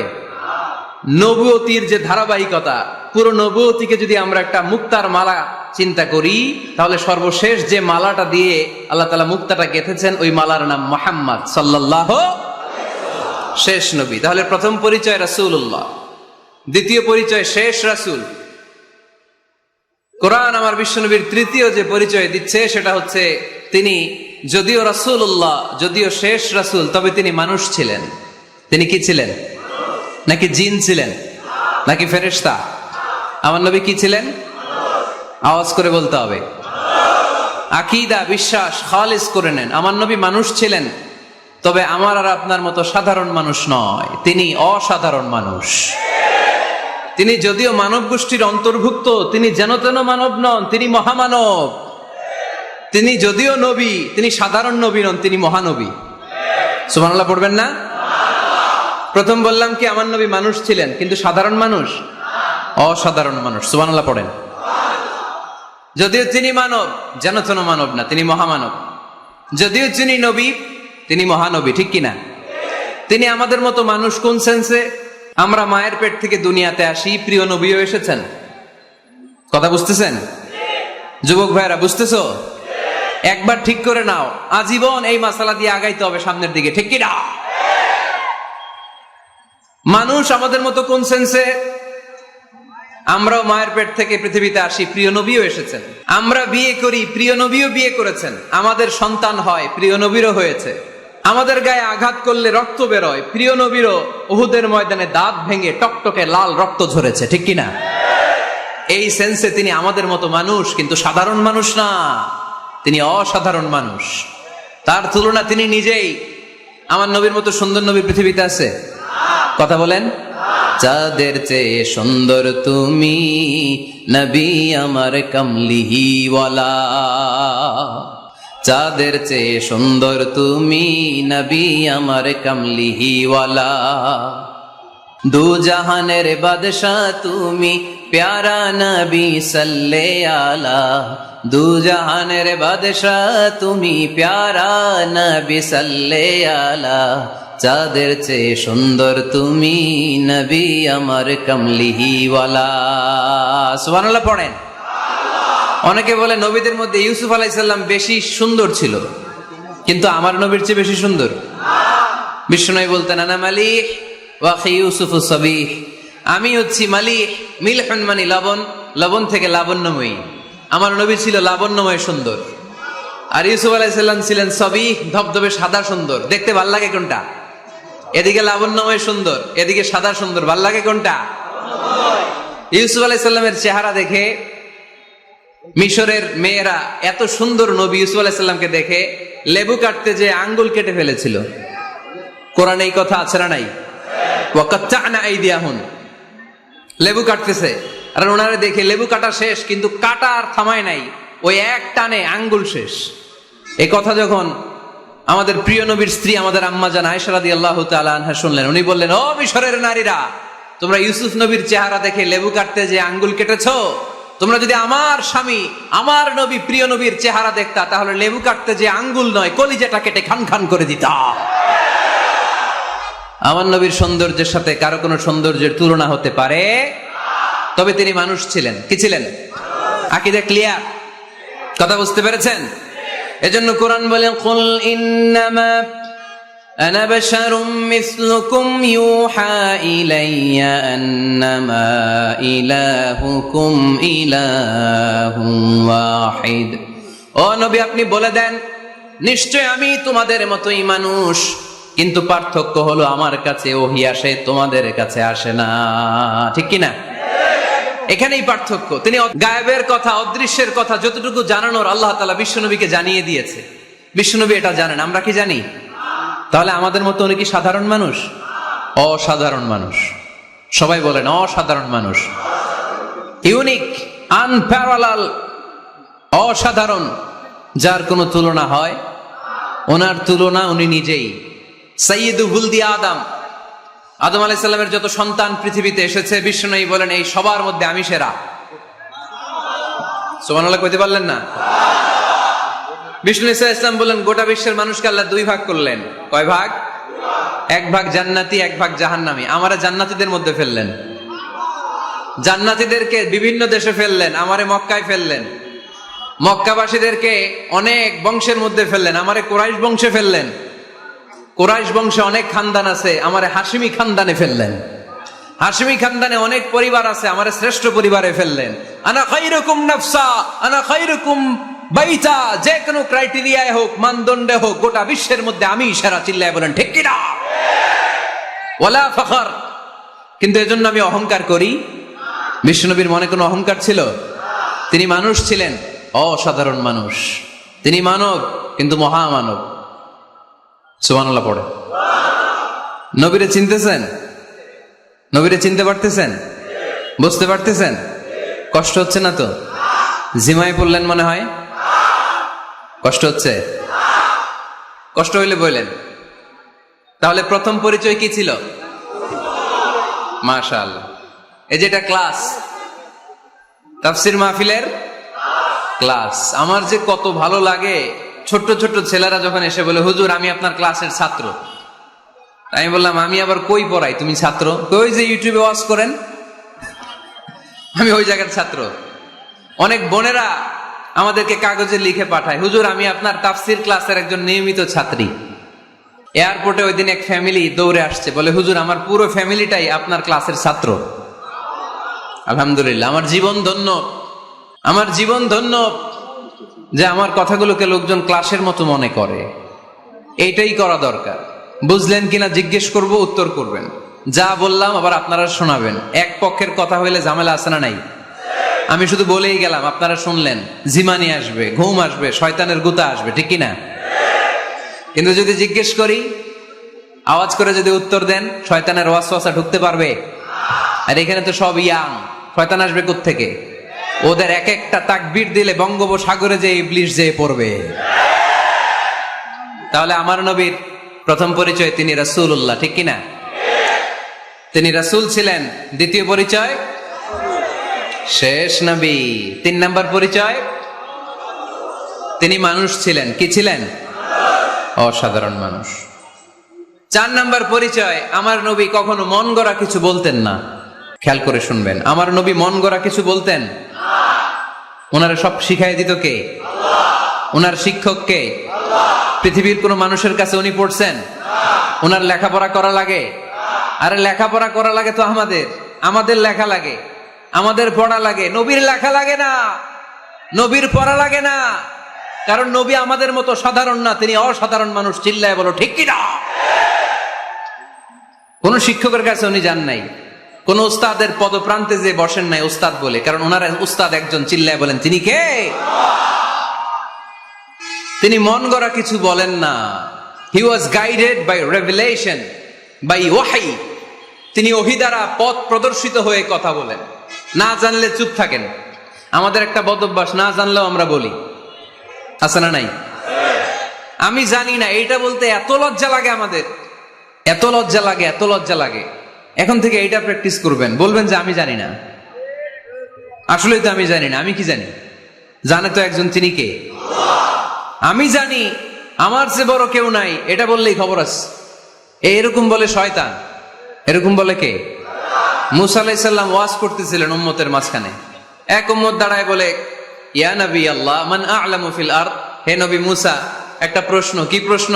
নবুয়তির যে ধারাবাহিকতা, পুরো নবুয়তিকে যদি আমরা একটা মুক্তার মালা চিন্তা করি, তাহলে সর্বশেষ যে মালাটা দিয়ে আল্লাহ তাআলা মুক্তাটা গেঁথেছেন, ওই মালার নাম মুহাম্মদ সাল্লাল্লাহু, শেষ নবী। তাহলে প্রথম পরিচয় রাসূলুল্লাহ, দ্বিতীয় পরিচয় শেষ রাসূল। কোরআন আমার বিশ্বনবীর তৃতীয় যে পরিচয় দিচ্ছে সেটা হচ্ছে তিনি যদিও রাসূলুল্লাহ, যদিও শেষ রাসূল, তবে তিনি মানুষ ছিলেন। তিনি কি ছিলেন? নাকি জিন ছিলেন? নাকি ফেরেশতা? আমার নবী কি ছিলেন? আওয়াজ করে বলতে হবে। আকীদা, বিশ্বাস খালিস করে নেন। আমার নবী মানুষ ছিলেন, তবে আমার আর আপনার মতো সাধারণ মানুষ নয়, তিনি অসাধারণ মানুষ। তিনি যদিও মানব গোষ্ঠীর অন্তর্ভুক্ত, তিনি যেন তেন মানব নন, তিনি মহামানব। তিনি যদিও নবী, তিনি সাধারণ নবী নন, তিনি মহানবী। সুবহানাল্লাহ পড়বেন না? প্রথম বললাম কি আমার নবী মানুষ ছিলেন, কিন্তু সাধারণ মানুষ, অসাধারণ মানুষ। সুবহানাল্লাহ পড়েন। যদিও তিনি মানব, যেন তেন মানব না, তিনি মহামানব। যদিও তিনি নবী, তিনি মহানবী। ঠিক কিনা? তিনি আমাদের মতো মানুষ কোন সেন্সে? আমরা মায়ের পেট থেকে দুনিয়াতে আসি, প্রিয় নবীও এসেছেন। কথা বুঝতেছেন? যুবক ভাইরা বুঝতেছো? একবার ঠিক করে নাও, আজীবন এই মাসালা দিয়ে আগাইতে হবে সামনের দিকে। ঠিক কিনা? মানুষ আমাদের মতো কোন সেন্সে? আমরাও মায়ের পেট থেকে পৃথিবীতে আসি, প্রিয় নবীও এসেছেন। আমরা বিয়ে করি, প্রিয় নবীও বিয়ে করেছেন। আমাদের সন্তান হয়, প্রিয় নবীরও হয়েছে। আমাদের গায়ে আঘাত করলে রক্ত বেরোয়, প্রিয় নবীরও উহুদের ময়দানে দাঁত ভেঙে টকটকে লাল রক্ত ঝরেছে। ঠিক কিনা? এই সেন্সে তিনি আমাদের মতো মানুষ, কিন্তু সাধারণ মানুষ না, তিনি অসাধারণ মানুষ। তার তুলনা তিনি নিজেই। আমার নবীর মতো সুন্দর নবী পৃথিবীতে আছে? কথা বলেন। চাঁদের চেয়ে সুন্দর তুমি নবী আমার কামলিওয়ালা, চাঁদের চেয়ে সুন্দর তুমি নবী আমার কামলিওয়ালা। দু জাহানের বাদশাহ তুমি প্যারা নবী সাল্লে আলা, দু জাহানের বাদশাহ তুমি প্যারা নবী সাল্লে আলা। চাঁদের চেয়ে সুন্দর তুমি নবী আমার কামলিওয়ালা। সুবহানাল্লাহ পড়েন। অনেকে বলে নবীদের মধ্যে ইউসুফ আলাইহিস সালাম বেশি সুন্দর ছিল, কিন্তু আমার নবীর চেয়ে বেশি সুন্দর? বিশ্বনবী বলতেন আনা মালিহ ওয়া আখি ইউসুফু সাবিহ, আমি হচ্ছি মালিহ, মিলহুন মানে লবণ, লবণ থেকে লাবণ্যময়ী। আমার নবী ছিল লাবণ্যময় সুন্দর, আর ইউসুফ আলাইহিস সালাম ছিলেন সাবিহ, ধবধবে সাদা সুন্দর। দেখতে ভাল লাগে কোনটা? এদিকে লাবণ্যময় সুন্দর, এদিকে সাদা সুন্দর, ভাল লাগে কোনটা? ইউসুফ আলাইহিস সালামের চেহারা দেখে মিশরের মেয়েরা এত সুন্দর নবী ইউসুফ আলাইহিস সালামকে দেখে লেবু কাটতে যে আঙ্গুল কেটে ফেলেছিল। কোরআনে এই কথা আছে না নাই? ওয়াকাত্তা'না আইদিয়াহুন, লেবু কাটতেছে, আর ওনারে দেখে লেবু কাটা শেষ, কিন্তু কাটা আর থামায় নাই, ওই এক টানে আঙ্গুল শেষ। এই কথা যখন আমাদের প্রিয় নবীর স্ত্রী আমাদের আম্মা জান আয়েশা রাদিয়াল্লাহু তাআলা আনহা শুনলেন, উনি বললেন, ও মিশরের নারীরা, তোমরা ইউসুফ নবীর চেহারা দেখে লেবু কাটতে যে আঙ্গুল কেটেছো, তোমরা যদি আমার স্বামী আমার নবী প্রিয় নবীর চেহারা দেখতা, তাহলে লেবু কাটতে যে আঙ্গুল নয়, কলিজাটা কেটে খান খান করে দিতা। আমার নবীর সৌন্দর্যের সাথে কারো কোনো সৌন্দর্যের তুলনা হতে পারে? তবে তিনি মানুষ ছিলেন। কি ছিলেন? আকীদা ক্লিয়ার? কথা বুঝতে পেরেছেন? এজন্য কোরআন বলেন, কুল ইন্নামা আনা বাশারুম মিসলুকুম ইউহা ইলাইয়া আন্নামা ইলাহুকুম ইলাহুন ওয়াহিদ। ও নবী, আপনি বলে দেন, নিশ্চয় আমি তোমাদের মতোই মানুষ, কিন্তু পার্থক্য হলো আমার কাছে ওহী আসে, তোমাদের কাছে আসে না। ঠিক কিনা? এখানেই পার্থক্য। তিনি গায়েবের কথা, অদৃশ্যের কথা যতটুকু জানানোর আল্লাহ তাআলা বিশ্বনবীকে জানিয়ে দিয়েছে। বিশ্বনবী এটা জানেন, আমরা কি জানি? তাহলে আমাদের মতো উনি কি সাধারণ মানুষ? অসাধারণ মানুষ। সবাই বলেন অসাধারণ মানুষ। ইউনিক, আনপ্যারালাল, অসাধারণ, যার কোনো তুলনা হয়? ওনার তুলনা উনি নিজেই। সাইয়্যিদু ওয়ালদি আদম, আদম আলাইহিস সালামের যত সন্তান পৃথিবীতে এসেছে, বিশ্বনবী বলেন এই সবার মধ্যে আমি সেরা। সুবহানাল্লাহ কইতে পারলেন না? বিষ্ণু ইসা ইসলাম বলেন, গোটা বিশ্বের মানুষকে আল্লাহ দুই ভাগ করলেন। কয় ভাগ? এক ভাগ জান্নাতি, এক ভাগ জাহান্নামী। আমারা জান্নাতীদের মধ্যে ফেললেন। জান্নাতীদেরকে বিভিন্ন দেশে ফেললেন, আমারে মক্কায় ফেললেন। মক্কাবাসীদেরকে অনেক বংশের মধ্যে ফেললেন, আমারে কুরাইশ বংশে ফেললেন। কুরাইশ বংশে অনেক খানদান আছে, আমারে হাশিমি খানদানে ফেললেন। হাশিমি খানদানে অনেক পরিবার আছে, আমারে শ্রেষ্ঠ পরিবারে ফেললেন। আনা খায়রুকুম নাফসা, আনা খায়রুকুম বাইতা, যে কোনো ক্রাইটেরিয়ায় হোক, মানদণ্ডে হোক, গোটা বিশ্বের মধ্যে আমি সেরা। চিল্লায় বলেন ঠিক কিনা? ওয়ালা ফখর। কিন্তু এজন্য আমি অহংকার করি? বিশ্বনবীর মনে কোনো অহংকার ছিল? তিনি মানুষ ছিলেন, অসাধারণ মানুষ। তিনি মানব, কিন্তু মহামানব। সুবহানাল্লাহ পড়ে। নবীরে চিনতেছেন? নবীরে চিনতে পারতেছেন? বুঝতে পারতেছেন? কষ্ট হচ্ছে না তো? জিমায় পড়লেন মনে হয়? কষ্ট হচ্ছে? কষ্ট হইলে বললেন। তাহলে প্রথম পরিচয় কি ছিল? মাশাআল্লাহ। এই যেটা ক্লাস, তাফসীর মাহফিলের ক্লাস। আমার যে কত ভালো লাগে ছোট্ট ছোট্ট ছেলেরা যখন এসে বলে, হুজুর আমি আপনার ক্লাসের ছাত্র। আমি বললাম, আমি আবার কই পড়াই, তুমি ছাত্র? ওই যে ইউটিউবে ওয়াজ করেন, আমি ওই জায়গার ছাত্র। অনেক বোনেরা আমাদেরকে কাগজে লিখে পাঠায়, হুজুর আমি আপনার তাফসীর ক্লাসের একজন নিয়মিত ছাত্রী। এয়ারপোর্টে ওই দিন এক ফ্যামিলি দৌড়ে আসছে, বলে হুজুর আমার পুরো ফ্যামিলিটাই আপনার ক্লাসের ছাত্র। আলহামদুলিল্লাহ, আমার জীবন ধন্য, আমার জীবন ধন্য যে আমার কথাগুলোকে লোকজন ক্লাসের মতো মনে করে। এইটাই করা দরকার। বুঝলেন কিনা জিজ্ঞেস করব, উত্তর করবেন। যা বললাম আবার আপনারা শোনাবেন। এক পক্ষের কথা হইলে ঝামেলা আছে না নাই? আমি শুধু বলেই গেলাম, আপনারা শুনলেন, জিমানি আসবে, ঘুম আসবে, শয়তানের গুতা আসবে, ঠিক কিনা? কিন্তু যদি জিজ্ঞেস করি, আওয়াজ করে যদি উত্তর দেন, শয়তানের ওয়াসওয়াসা ঢুকতে পারবে? আর এখানে তো সব ইয়াং, শয়তান আসবে কোত্থেকে? ওদের এক একটা তাকবীর দিলে বঙ্গোপসাগরে যে ইবলিশ যেয়ে পড়বে। তাহলে আমার নবীর প্রথম পরিচয় তিনি রাসূলুল্লাহ, ঠিক কিনা? তিনি রাসূল ছিলেন। দ্বিতীয় পরিচয় শেষ নবী। 3 নাম্বার পরিচয় তিনি মানুষ ছিলেন। কি ছিলেন? অসাধারণ মানুষ। 4 নাম্বার পরিচয়, আমার নবী কখনো মন গড়া কিছু বলতেন না। খেয়াল করে শুনবেন, আমার নবী মন গড়া কিছু বলতেন? ওনারা সব শিখাই দিত কে? ওনার শিক্ষক কে? পৃথিবীর কোন মানুষের কাছে উনি পড়ছেন? ওনার লেখাপড়া করা লাগে? আরে লেখাপড়া করা লাগে তো আমাদের লেখা লাগে, আমাদের পড়া লাগে। নবীর লেখা লাগে না, নবীর পড়া লাগে না। কারণ নবী আমাদের মতো সাধারণ না, তিনি অসাধারণ মানুষ। চিল্লায় বলো ঠিক কিনা? কোন শিক্ষকের কাছে উনি যান নাই, কোন উস্তাদের পদপ্রান্তে যে বসেন নাই উস্তাদ বলে, কারণ ওনার উস্তাদ একজন। চিল্লায় বলেন তিনি কে? তিনি মন গড়া কিছু বলেন না। He was guided by revelation, by ওয়াহি। তিনি ওহী দ্বারা পথ প্রদর্শিত হয়ে কথা বলেন। না জানলে চুপ থাকেন। আমাদের একটা বদ অভ্যাস, না জানলেও আমরা বলি, আছে না নাই? আমি জানি না, এইটা বলতে এত লজ্জা লাগে আমাদের, এত লজ্জা লাগে, এত লজ্জা লাগে। এখন থেকে এইটা প্র্যাকটিস করবেন, বলবেন যে আমি জানি না। আসলেই তো আমি জানি না। আমি কি জানি? জানে তো একজন, তিনি কে? আমি জানি, আমার চেয়ে বড় কেউ নাই, এটা বললেই খবর আছে। এরকম বলে শয়তান, এরকম বলে কে? মুসা আলাইহিস সালাম ওয়াজ করতেছিলেন উম্মতের মাঝখানে। এক উম্মত দাঁড়ায় বলে, ইয়া নবী আল্লাহ মান আ'লামু ফিল আরদ। হে নবী মুসা, একটা প্রশ্ন। কি প্রশ্ন?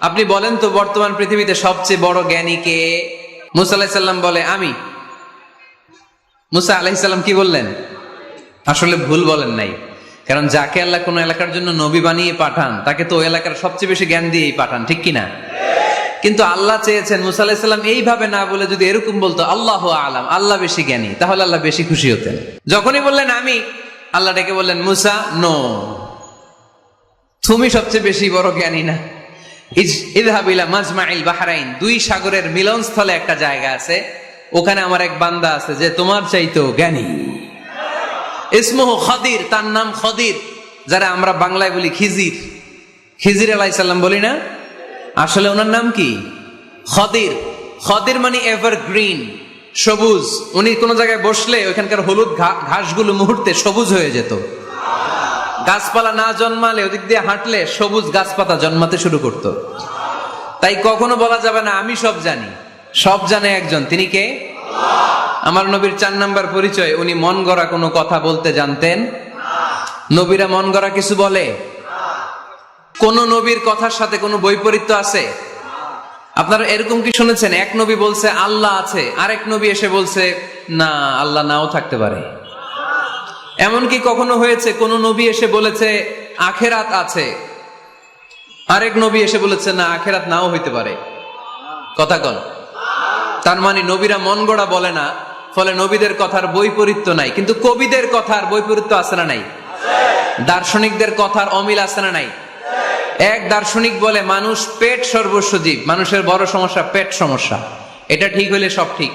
আপনি বলেন তো বর্তমান পৃথিবীতে সবচেয়ে বড় জ্ঞানী কে? মুসা আলাইহিস সালাম বলে আমি। মুসা আলাইহিস সালাম কি বললেন? আসলে ভুল বলেন নাই, কারণ যাকে আল্লাহ কোন এলাকার জন্য নবী বানিয়ে পাঠান, তাকে তো ওই এলাকার সবচেয়ে বেশি জ্ঞান দিয়েই পাঠান, ঠিক কিনা? কিন্তু আল্লাহ চেয়েছেন মুসা আলাইহিস সালাম এইভাবে না বলে যদি এরকম বলতো, আল্লাহু আ'লাম, আল্লাহ বেশি জ্ঞানী, তাহলে আল্লাহ বেশি খুশি হতেন। যখনই বললেন আমি, আল্লাহ ডেকে বললেন, মুসা নো, তুমি সবচেয়ে বেশি বড় জ্ঞানী না। ইযহাব ইলা মাজমাইল বাহরাইন, 2 সাগরের মিলনস্থলে একটা জায়গা আছে, ওখানে আমার এক বান্দা আছে যে তোমার চাইতেও জ্ঞানী। ইসমুহু খাদির, তার নাম খদির, যারা আমরা বাংলায় বলি খিজির। খিজির আলাইহিস সালাম বলি না, আসলে ওনার নাম কি? খদির। খদির মানে এভারগ্রিন, সবুজ। উনি কোন জায়গায় বসলে ওইখানকার হলুদ ঘাসগুলো মুহূর্তে সবুজ হয়ে যেত। গাছপালা না জন্মালে ওদিক দিয়ে হাঁটলে সবুজ গাছপাতা জন্মাতে শুরু করত। তাই কখনো বলা যাবে না আমি সব জানি। সব জানে একজন, তিনি কে? আমার নবীর 4 নাম্বার পরিচয়, উনি মন গড়া কোনো কথা বলতে জানতেন। নবীরা মন গড়া কিছু বলে? কোন নবীর কথার সাথে কোনো বৈপরীত্য আছে? আপনারা এরকম কি শুনেছেন এক নবী বলছে আল্লাহ আছে, আরেক নবী এসে বলছে না আল্লাহ নাও থাকতে পারে? এমন কি কখনো হয়েছে কোন নবী এসে বলেছে আখেরাত আছে, আরেক নবী এসে বলেছে না আখেরাত নাও হইতে পারে? কথা কন। তার মানে নবীরা মন গড়া বলে না, ফলে নবীদের কথার বৈপরীত্য নাই। কিন্তু কবিদের কথার বৈপরীত্য আছে না নাই? দার্শনিকদের কথার অমিল আছে না নাই? এক দার্শনিক বলে মানুষ পেট সর্বস্ব জীব, মানুষের বড় সমস্যা পেট সমস্যা, এটা ঠিক হইলে সব ঠিক।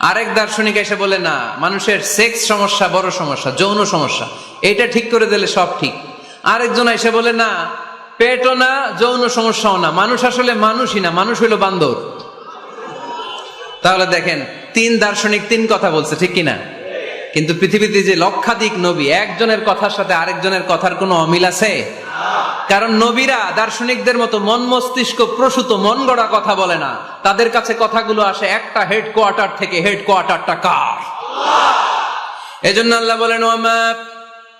আরেক দার্শনিক এসে বলে না মানুষের সেক্স সমস্যা বড় সমস্যা, যৌন সমস্যা, এটা ঠিক করে দিলে সব ঠিক। আরেকজন এসে বলে না পেটও না যৌন সমস্যাও না, মানুষ আসলে মানুষই না, মানুষ হইল বান্দর। তাহলে দেখেন 3 দার্শনিক 3 কথা বলছে, ঠিক কিনা? কিন্তু পৃথিবীতে যে লক্ষাধিক নবী, একজনের কথার সাথে আরেকজনের কথার কোনো অমিল আছে? কারণ নবীরা দার্শনিকদের মতো মন মস্তিষ্ক প্রসূত মন গড়া কথা বলে না, তাদের কাছে কথাগুলো আসে একটা হেডকোয়ার্টার থেকে। হেডকোয়ার্টারটা কার? এজন্য আল্লাহ বলেন ওয়ামা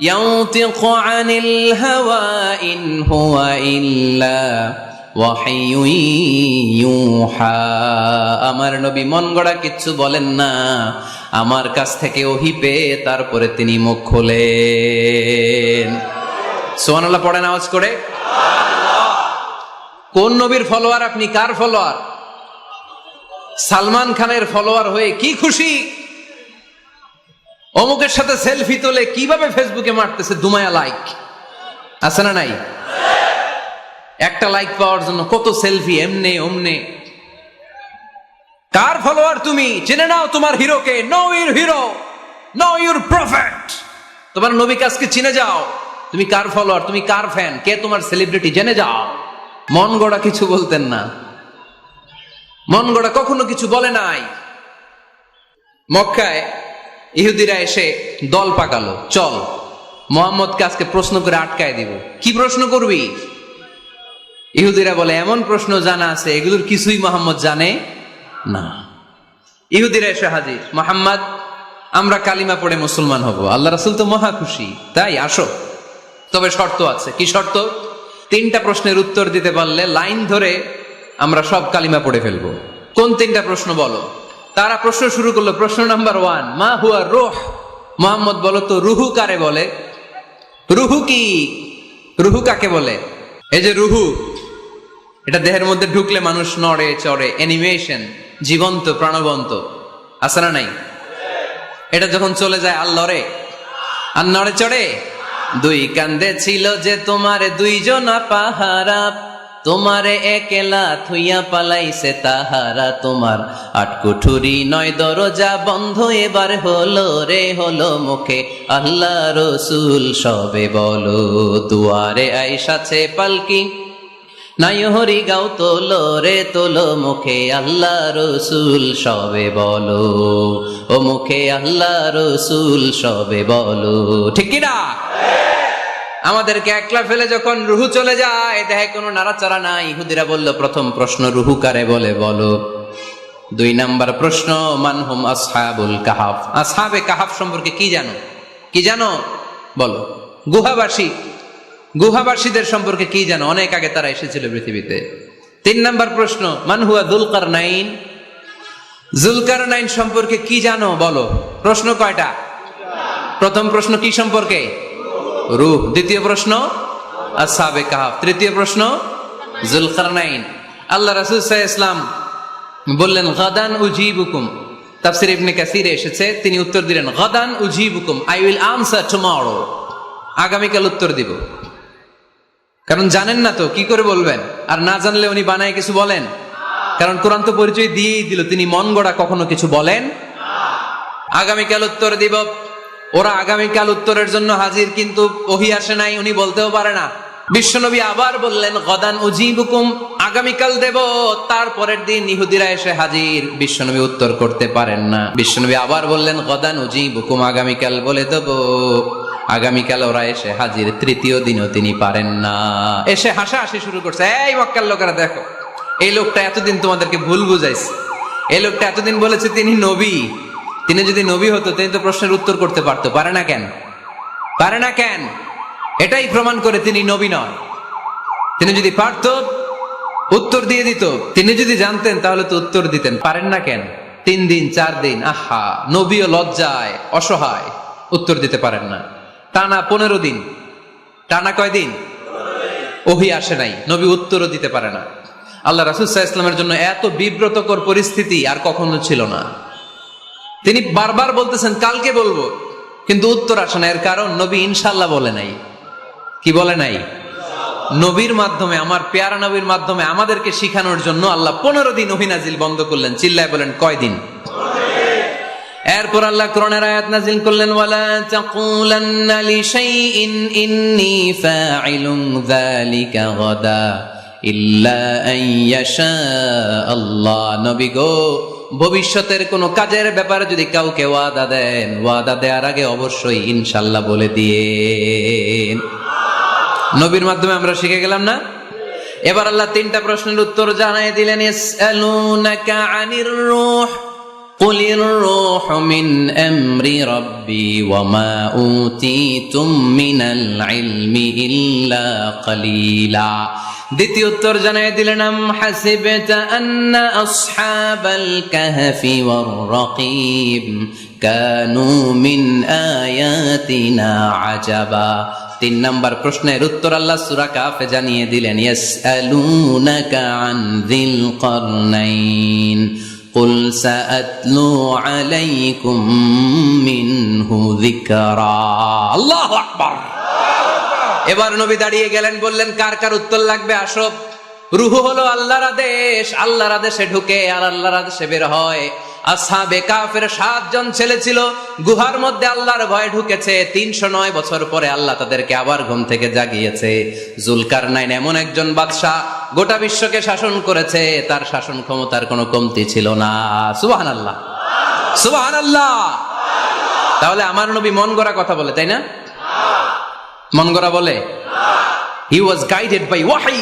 ইয়ানতিকু আনিল হাওয়া ইন হুয়া ইল্লা ওয়াহয়ুন ইউহা। আমার নবী মন গড়া কিচ্ছু বলেন না, আমার কাছ থেকে ওহী পেয়ে তারপরে তিনি মুখ খোলেন। সুবহানাল্লাহ পড়েন আওয়াজ করে। কোন নবীর ফলোয়ার আপনি? কার ফলোয়ার? সালমান খানের ফলোয়ার হয়ে কি খুশি, অমুকের সাথে সেলফি তোলে কিভাবে ফেসবুকে মারতেছে দুমায়া লাইক, আছে না নাই? একটা লাইক পাওয়ার জন্য কত সেলফি, এমনে ওমনে। কার ফলোয়ার তুমি? জেনে নাও তোমার হিরোকে। Know your hero, know your prophet. তোমার নবীকে আজকে চিনে যাও। তুমি কার ফলোয়ার, তুমি কার ফ্যান, কে তোমার সেলিব্রিটি, জেনে যাও। মন গড়া কিছু বলতেন না, মন গড়া কখনো কিছু বলে নাই। মক্কায় ইহুদিরা এসে দল পাকালো, চল মুহাম্মদকে আজকে প্রশ্ন করে আটকায় দিব। কি প্রশ্ন করবি? ইহুদিরা বলে এমন প্রশ্ন জানা আছে এগুলোর কিছুই মুহাম্মদ জানে না। ইহুদিরা এসে হাজির, মুহাম্মদ আমরা কালিমা পড়ে মুসলমান হব, আল্লাহ রাসূল তো মহা খুশি, তাই আসো। তবে শর্ত আছে। কি শর্ত? 3টা প্রশ্নের উত্তর দিতে পারলে লাইন ধরে আমরা সব কালিমা পড়ে ফেলবো। কোন 3টা প্রশ্ন বলো? তারা প্রশ্ন শুরু করলো। প্রশ্ন নাম্বার 1, মা হুয়া রূহ। মুহাম্মদ বলো তো রুহু কারে বলে? রুহু কি? রুহু কাকে বলে? এই যে রুহু, এটা দেহের মধ্যে ঢুকলে মানুষ নড়ে চড়ে, অ্যানিমেশন, জীবন্ত প্রাণবন্ত, আছে না নাই? এটা যখন চলে যায় আর লড়ে, আর নড়ে চড়ে। 2 কান্দে ছিল যে তোমারে 2 জনা পাহারা, তোমারে একলা থুইয়া পালাইছে তাহারা। তোমার 8 কুঠুরি 9 দরজা বন্ধ, এবার হলো রে হলো মুখে আল্লাহ রসুল সবে বলো। দুয়ারে আইসাছে পালকি, নাই হরি গাও তোলো রে তোলো, মুখে আল্লাহ রসুল সবে বলো। ও মুখে আল্লাহ রসুল সবে বলো, ঠিক কিনা? আমাদেরকে একলা ফেলে যখন রুহু চলে যায়, দেখে কোনো নাড়াচাড়া নাই। ইহুদিরা বলল প্রথম প্রশ্ন রুহু কারে বলে বলো। 2 নাম্বার প্রশ্ন মানহুম আসহাবুল কাহাফ। আসহাবে কাহাফ সম্পর্কে কি জানো? কি জানো বলো। গুহাবাসী, গুহাবাসীদের সম্পর্কে কি জানো? অনেক আগে তারা এসেছিল পৃথিবীতে। 3 নাম্বার প্রশ্ন মান হুয়া যুলকারনাইন। যুলকারনাইন সম্পর্কে কি জানো বলো। প্রশ্ন কয়টা? প্রথম প্রশ্ন কি সম্পর্কে? রূহ। দ্বিতীয় প্রশ্ন আসহাবে কাহাফ। তৃতীয় প্রশ্ন যুলকারনাইন। আল্লাহ রাসূল সাল্লাল্লাহু আলাইহি ওয়াসাল্লাম বললেন গাদান উজিবুকুম। তাফসীর ইবনে কাসিরে এসেছে, তিনি উত্তর দিলেন গাদান উজিবুকুম, আই উইল আনসার টুমরো। আগামীকাল উত্তর দিব। কারণ জানেন না তো কি করে বলবেন, আর না জানলে উনি বানায় কিছু বলেন। কারণ কোরআন তো পরিচয় দিয়েই দিল, তিনি মন গড়া কখনো কিছু বলেন না। আগামীকাল উত্তর দিব। ওরা আগামীকাল উত্তরের জন্য হাজির, কিন্তু ওহী আসে নাই, উনি বলতেও পারে না। বিশ্বনবী আবার বললেন গদান উজিবুকুম, আগামীকাল দেব। তারপরের দিন ইহুদিরা এসে হাজির, বিশ্বনবী উত্তর করতে পারেন না। বিশ্বনবী আবার বললেন গদান উজিবুকুম, আগামীকাল বলে দেব। আগামীকাল ওরা এসে হাজির, তৃতীয় দিনও তিনি পারেন না। এসে হাসাহাসি শুরু করছে, এই মক্কার লোকেরা দেখো, এই লোকটা এতদিন তোমাদেরকে ভুল বুঝাইছে, এই লোকটা এতদিন বলেছে তিনি নবী, তিনি যদি নবী হতো তিনি তো প্রশ্নের উত্তর করতে পারতো, পারে না কেন? পারে না কেন? এটাই প্রমাণ করে তিনি নবী নয়। তিনি যদি পারত উত্তর দিয়ে দিত, তিনি যদি জানতেন তাহলে তো উত্তর দিতেন। পারেন না কেন? 3 দিন 4 দিন, আহা, নবীও লজ্জায় অসহায়, উত্তর দিতে পারেন না। টানা 15 দিন, টানা কয়দিন ওহী আসে নাই, নবী উত্তরও দিতে পারে না। আল্লাহ রাসূল সাল্লাল্লাহু আলাইহি ওয়াসাল্লামের জন্য এত বিব্রতকর পরিস্থিতি আর কখনো ছিল না। তিনি বারবার বলতেছেন কালকে বলবো, কিন্তু উত্তর আসে না। এর কারণ নবী ইনশাআল্লাহ বলে নাই। কি বলে নাই? নবীর মাধ্যমে, আমার পেয়ারা নবীর মাধ্যমে আমাদেরকে শিখানোর জন্য আল্লাহ 15 দিন ওহী নাজিল বন্ধ করলেন। চিল্লায় বলেন কয়দিন? এরপর আল্লাহ কোরআনের আয়াত নাজিল করলেন, ওয়ালা তাকুলান্না লিশাইইন ইন্নী ফাইলুন যালিকা গাদা ইল্লা আন ইয়াশা আল্লাহ। নবী গো, ভবিষ্যতের কোন কাজের ব্যাপারে যদি কাউকে ওয়াদা দেন, ওয়াদা দেওয়ার আগে অবশ্যই ইনশাআল্লাহ বলে দিয়েন। নবীর মাধ্যমে আমরা শিখে গেলাম না? এবার আল্লাহ 3টা প্রশ্নের উত্তর জানাই দিলেন। ইয়াসআলুনাকা আনির রূহ কুলির রূহু মিন আমরি রাব্বি ওয়া মা উতিতুম মিনাল ইলমি ইল্লা কালিলা। দ্বিতীয় উত্তর জানাই দিলেন, আম হাসিবতা আন্না আসহাবাল কাহফি ওয়ার রাকিব কানু মিন আয়াতিনা আজাবা। 3 নম্বর প্রশ্নের উত্তর আল্লাহ সূরা কাফে জানিয়ে দিলেন, ইয়াসআলুনাকা আন যিল কারনাইন কুল সাআতলু আলাইকুম মিনহু যিকরা। আল্লাহু আকবার। এবার নবী দাঁড়িয়ে গেলেন, বললেন কার কার উত্তর লাগবে আসো। রূহ হলো আল্লাহর আদেশ, আল্লাহর আদেশে ঢুকে আর আল্লাহর আদেশে বের হয়। আসহাবে কাফের 7 জন ছেলে ছিল, গুহার মধ্যে আল্লাহর ভয়ে ঢুকেছে। 309 বছর পরে আল্লাহ তাদেরকে আবার ঘুম থেকে জাগিয়েছে। জুলকারনাইন এমন একজন বাদশা, গোটা বিশ্বকে শাসন করেছে, তার শাসন ক্ষমতার কোনো কমতি ছিল না। সুবহানাল্লাহ, সুবহানাল্লাহ। তাহলে আমার নবী মন গড়া কথা বলে, তাই না? মন গড়া বলে? He was guided by wahi,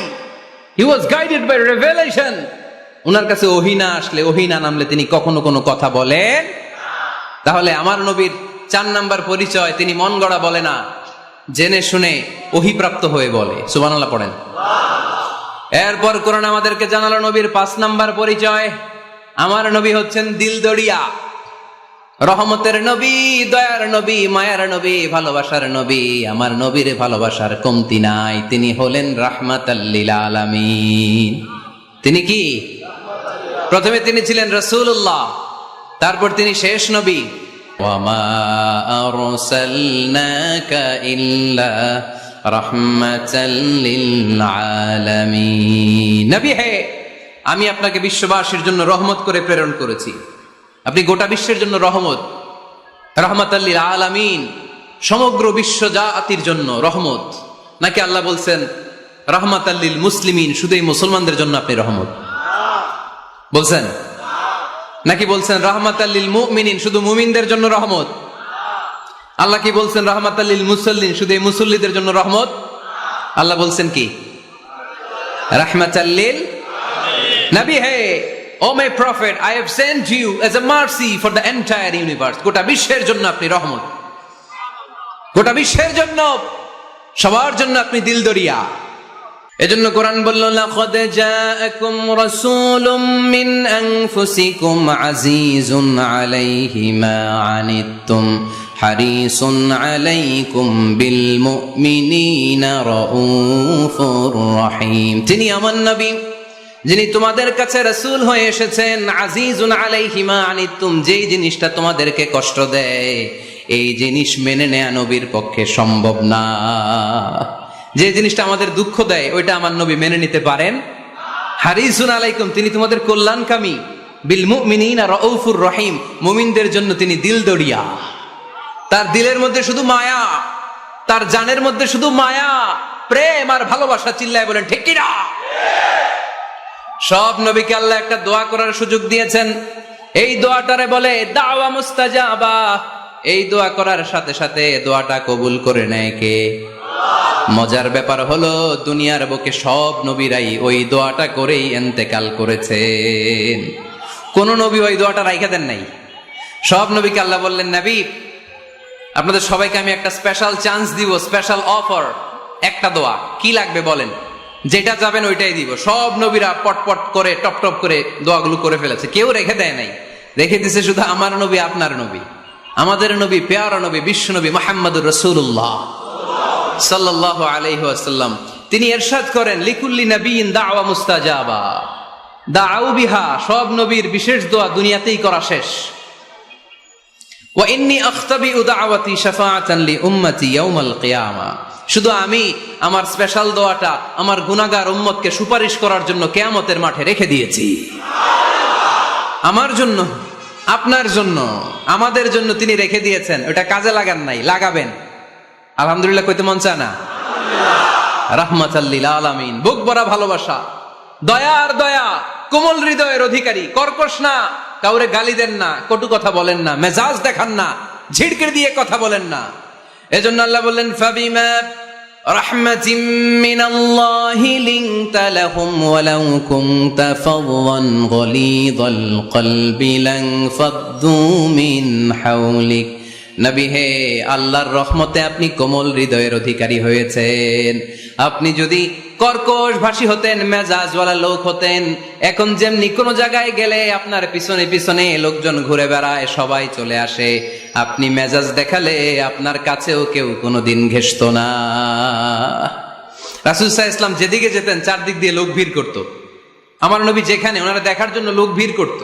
he was guided by revelation. উনার কাছে ওহী না আসলে, ওহী না নামলে তিনি কখনো কোনো কথা বলেন। তাহলে আমার নবীর 4 নাম্বার পরিচয়, তিনি মন গড়া বলে না, জেনে শুনে ওহী প্রাপ্ত হয়ে বলে। সুবহানাল্লাহ পড়েন। এরপর কোরআন আমাদেরকে জানালো নবীর 5 নাম্বার পরিচয়, আমার নবী হচ্ছেন দিলদরিয়া, রহমতের নবী, দয়ার নবী, মায়ার নবী, ভালোবাসার নবী। আমার নবীর ভালোবাসার কমতি নাই। তিনি হলেন রাহমাতাল লিল আলামিন। তিনি কি? প্রথমে তিনি ছিলেন রাসূলুল্লাহ, তারপর তিনি শেষ নবী। ওয়া মা আরসালনাকা ইল্লা রাহমাতাল লিল আলামিন। নবী হে, আমি আপনাকে বিশ্ববাসীর জন্য রহমত করে প্রেরণ করেছি। আপনি গোটা বিশ্বের জন্য রহমত, রাহমাতাল লিল আলামিন, সমগ্র বিশ্ব জাতির জন্য রহমত। নাকি আল্লাহ বলছেন রাহমাতাল লিল মুসলিমিন, শুধু এই মুসলমানদের জন্য আপনি রহমত বলছেন? নাকি বলছেন রাহমাতাল লিল মুমিনিন, শুধু মুমিনদের জন্য রহমত? আল্লাহ কি বলছেন রাহমাতাল লিল মুসাল্লিন, শুধু এই মুসল্লিদের জন্য রহমত? আল্লাহ বলছেন কি রাহমাতাল লিল নবী হে, O my prophet, I have sent you as a mercy for the entire universe. গোটা বিশ্বের জন্য আপনি রহমত, গোটা বিশ্বের জন্য, সবার জন্য আপনি দিলদরিয়া। এজন্য কোরআন বলল, লাকাদ জাআকুম রাসূলুম মিন আনফুসিকুম আজিজুন আলাইহি মা আনিতুম হারিসুন আলাইকুম বিল মুমিনিনা রাউফুর রহিম। তিনি আমার নবী, যিনি তোমাদের কাছে রাসূল হয়ে এসেছেন। আজিজুন আলাইহি মা আনিতুম, যেই জিনিসটা তোমাদেরকে কষ্ট দেয় এই জিনিস মেনে নেয়া নবীর পক্ষে সম্ভব না। যে জিনিসটা আমাদের দুঃখ দেয় ওইটা আমার নবী মেনে নিতে পারেন। হারিসুন আলাইকুম, তিনি তোমাদের কল্যাণকামী। বিল মুমিনিনা রাউফুর রহিম, মুমিনদের জন্য তিনি দিলদরিয়া। তার দিলের মধ্যে শুধু মায়া, তার জানের মধ্যে শুধু মায়া, প্রেম আর ভালোবাসা। চিল্লায় বলেন ঠিক কি না? সব নবীকে আল্লাহ একটা দোয়া করার সুযোগ দিয়েছেন। এই দোয়াটারে বলে দাওয়া মুস্তাজাবা। এই দোয়া করার সাথে সাথে দোয়াটা কবুল করে নেয় কে? মজার ব্যাপার হলো দুনিয়ার বুকে সব নবীরাই ওই দোয়াটা করেই ইন্তেকাল করেছেন। কোন নবী ওই দোয়াটা রাইখা দেন নাই। সব নবীকে আল্লাহ বললেন, নবী আপনাদের সবাইকে আমি একটা স্পেশাল চান্স দিব, স্পেশাল অফার, একটা দোয়া, কি লাগবে বলেন, যেটা যাবেন ওইটাই দিব। সব নবীরা পটপট করে টপ টপ করে দোয়াগুলো করে ফেলেছে, কেউ রেখে দেয় নাই। রেখে দিছে শুধু আমার নবী, আপনার নবী, আমাদের নবী, পেয়ারা নবী, বিশ্ব নবী মুহাম্মদুর রাসূলুল্লাহ সাল্লাল্লাহু আলাইহি ওয়াসাল্লাম। তিনি ইরশাদ করেন, লিকুল্লি নবিয়্যিন দাওয়া মুস্তাজাবা দাউ বিহা, সব নবীর বিশেষ দোয়া দুনিয়াতেই করা শেষ। ওয়া ইন্নী আখতাবিউ দাওয়াতি শাফাআতান লি উম্মতি ইয়াউমাল কিয়ামা, শুধু আমি আমার স্পেশাল দোয়াটা আমার গুনাহগার উম্মতকে সুপারিশ করার জন্য কিয়ামতের মাঠে রেখে দিয়েছি। আমার জন্য, আপনার জন্য, আমাদের জন্য তিনি রেখে দিয়েছেন, ওটা কাজে লাগান নাই, লাগাবেন। আলহামদুলিল্লাহ কইতে মন চায় না? রাহমাতাল লিল আলামিন, বুক ভরা ভালোবাসা, দয়ার দয়া, কোমল হৃদয়ের অধিকারী, কর্কশ না, কাউরে গালি দেন না, কটু কথা বলেন না, মেজাজ দেখান না, ঝিড়কির দিয়ে কথা বলেন না। এজন্য আল্লাহ বললেন, ফাবিমা রাহমাতিম মিনাল্লাহি লিনতা লাহুম ওয়ালাউ কুনতা ফাদদান গলিযাল কলবি লান ফাদ্দু মিন হাওলিক। নবী হে, আল্লাহর রহমতে আপনি কোমল হৃদয়ের অধিকারী হয়েছেন। আপনি যদি কর্কশ ভাষী হতেন, মেজাজওয়ালা লোক হতেন, এখন যেমনি কোনো জায়গায় গেলে আপনার পিছনে পিছনে লোকজন ঘুরে বেড়ায়, সবাই চলে আসে, আপনি মেজাজ দেখালে আপনার কাছেও কেউ কোনোদিন ঘেষতো না। রাসূল সাল্লাল্লাহু আলাইহি ওয়াসাল্লাম যেদিকে যেতেন চারদিক দিয়ে লোক ভিড় করত। আমার নবী যেখানে, ওনারা দেখার জন্য লোক ভিড় করত।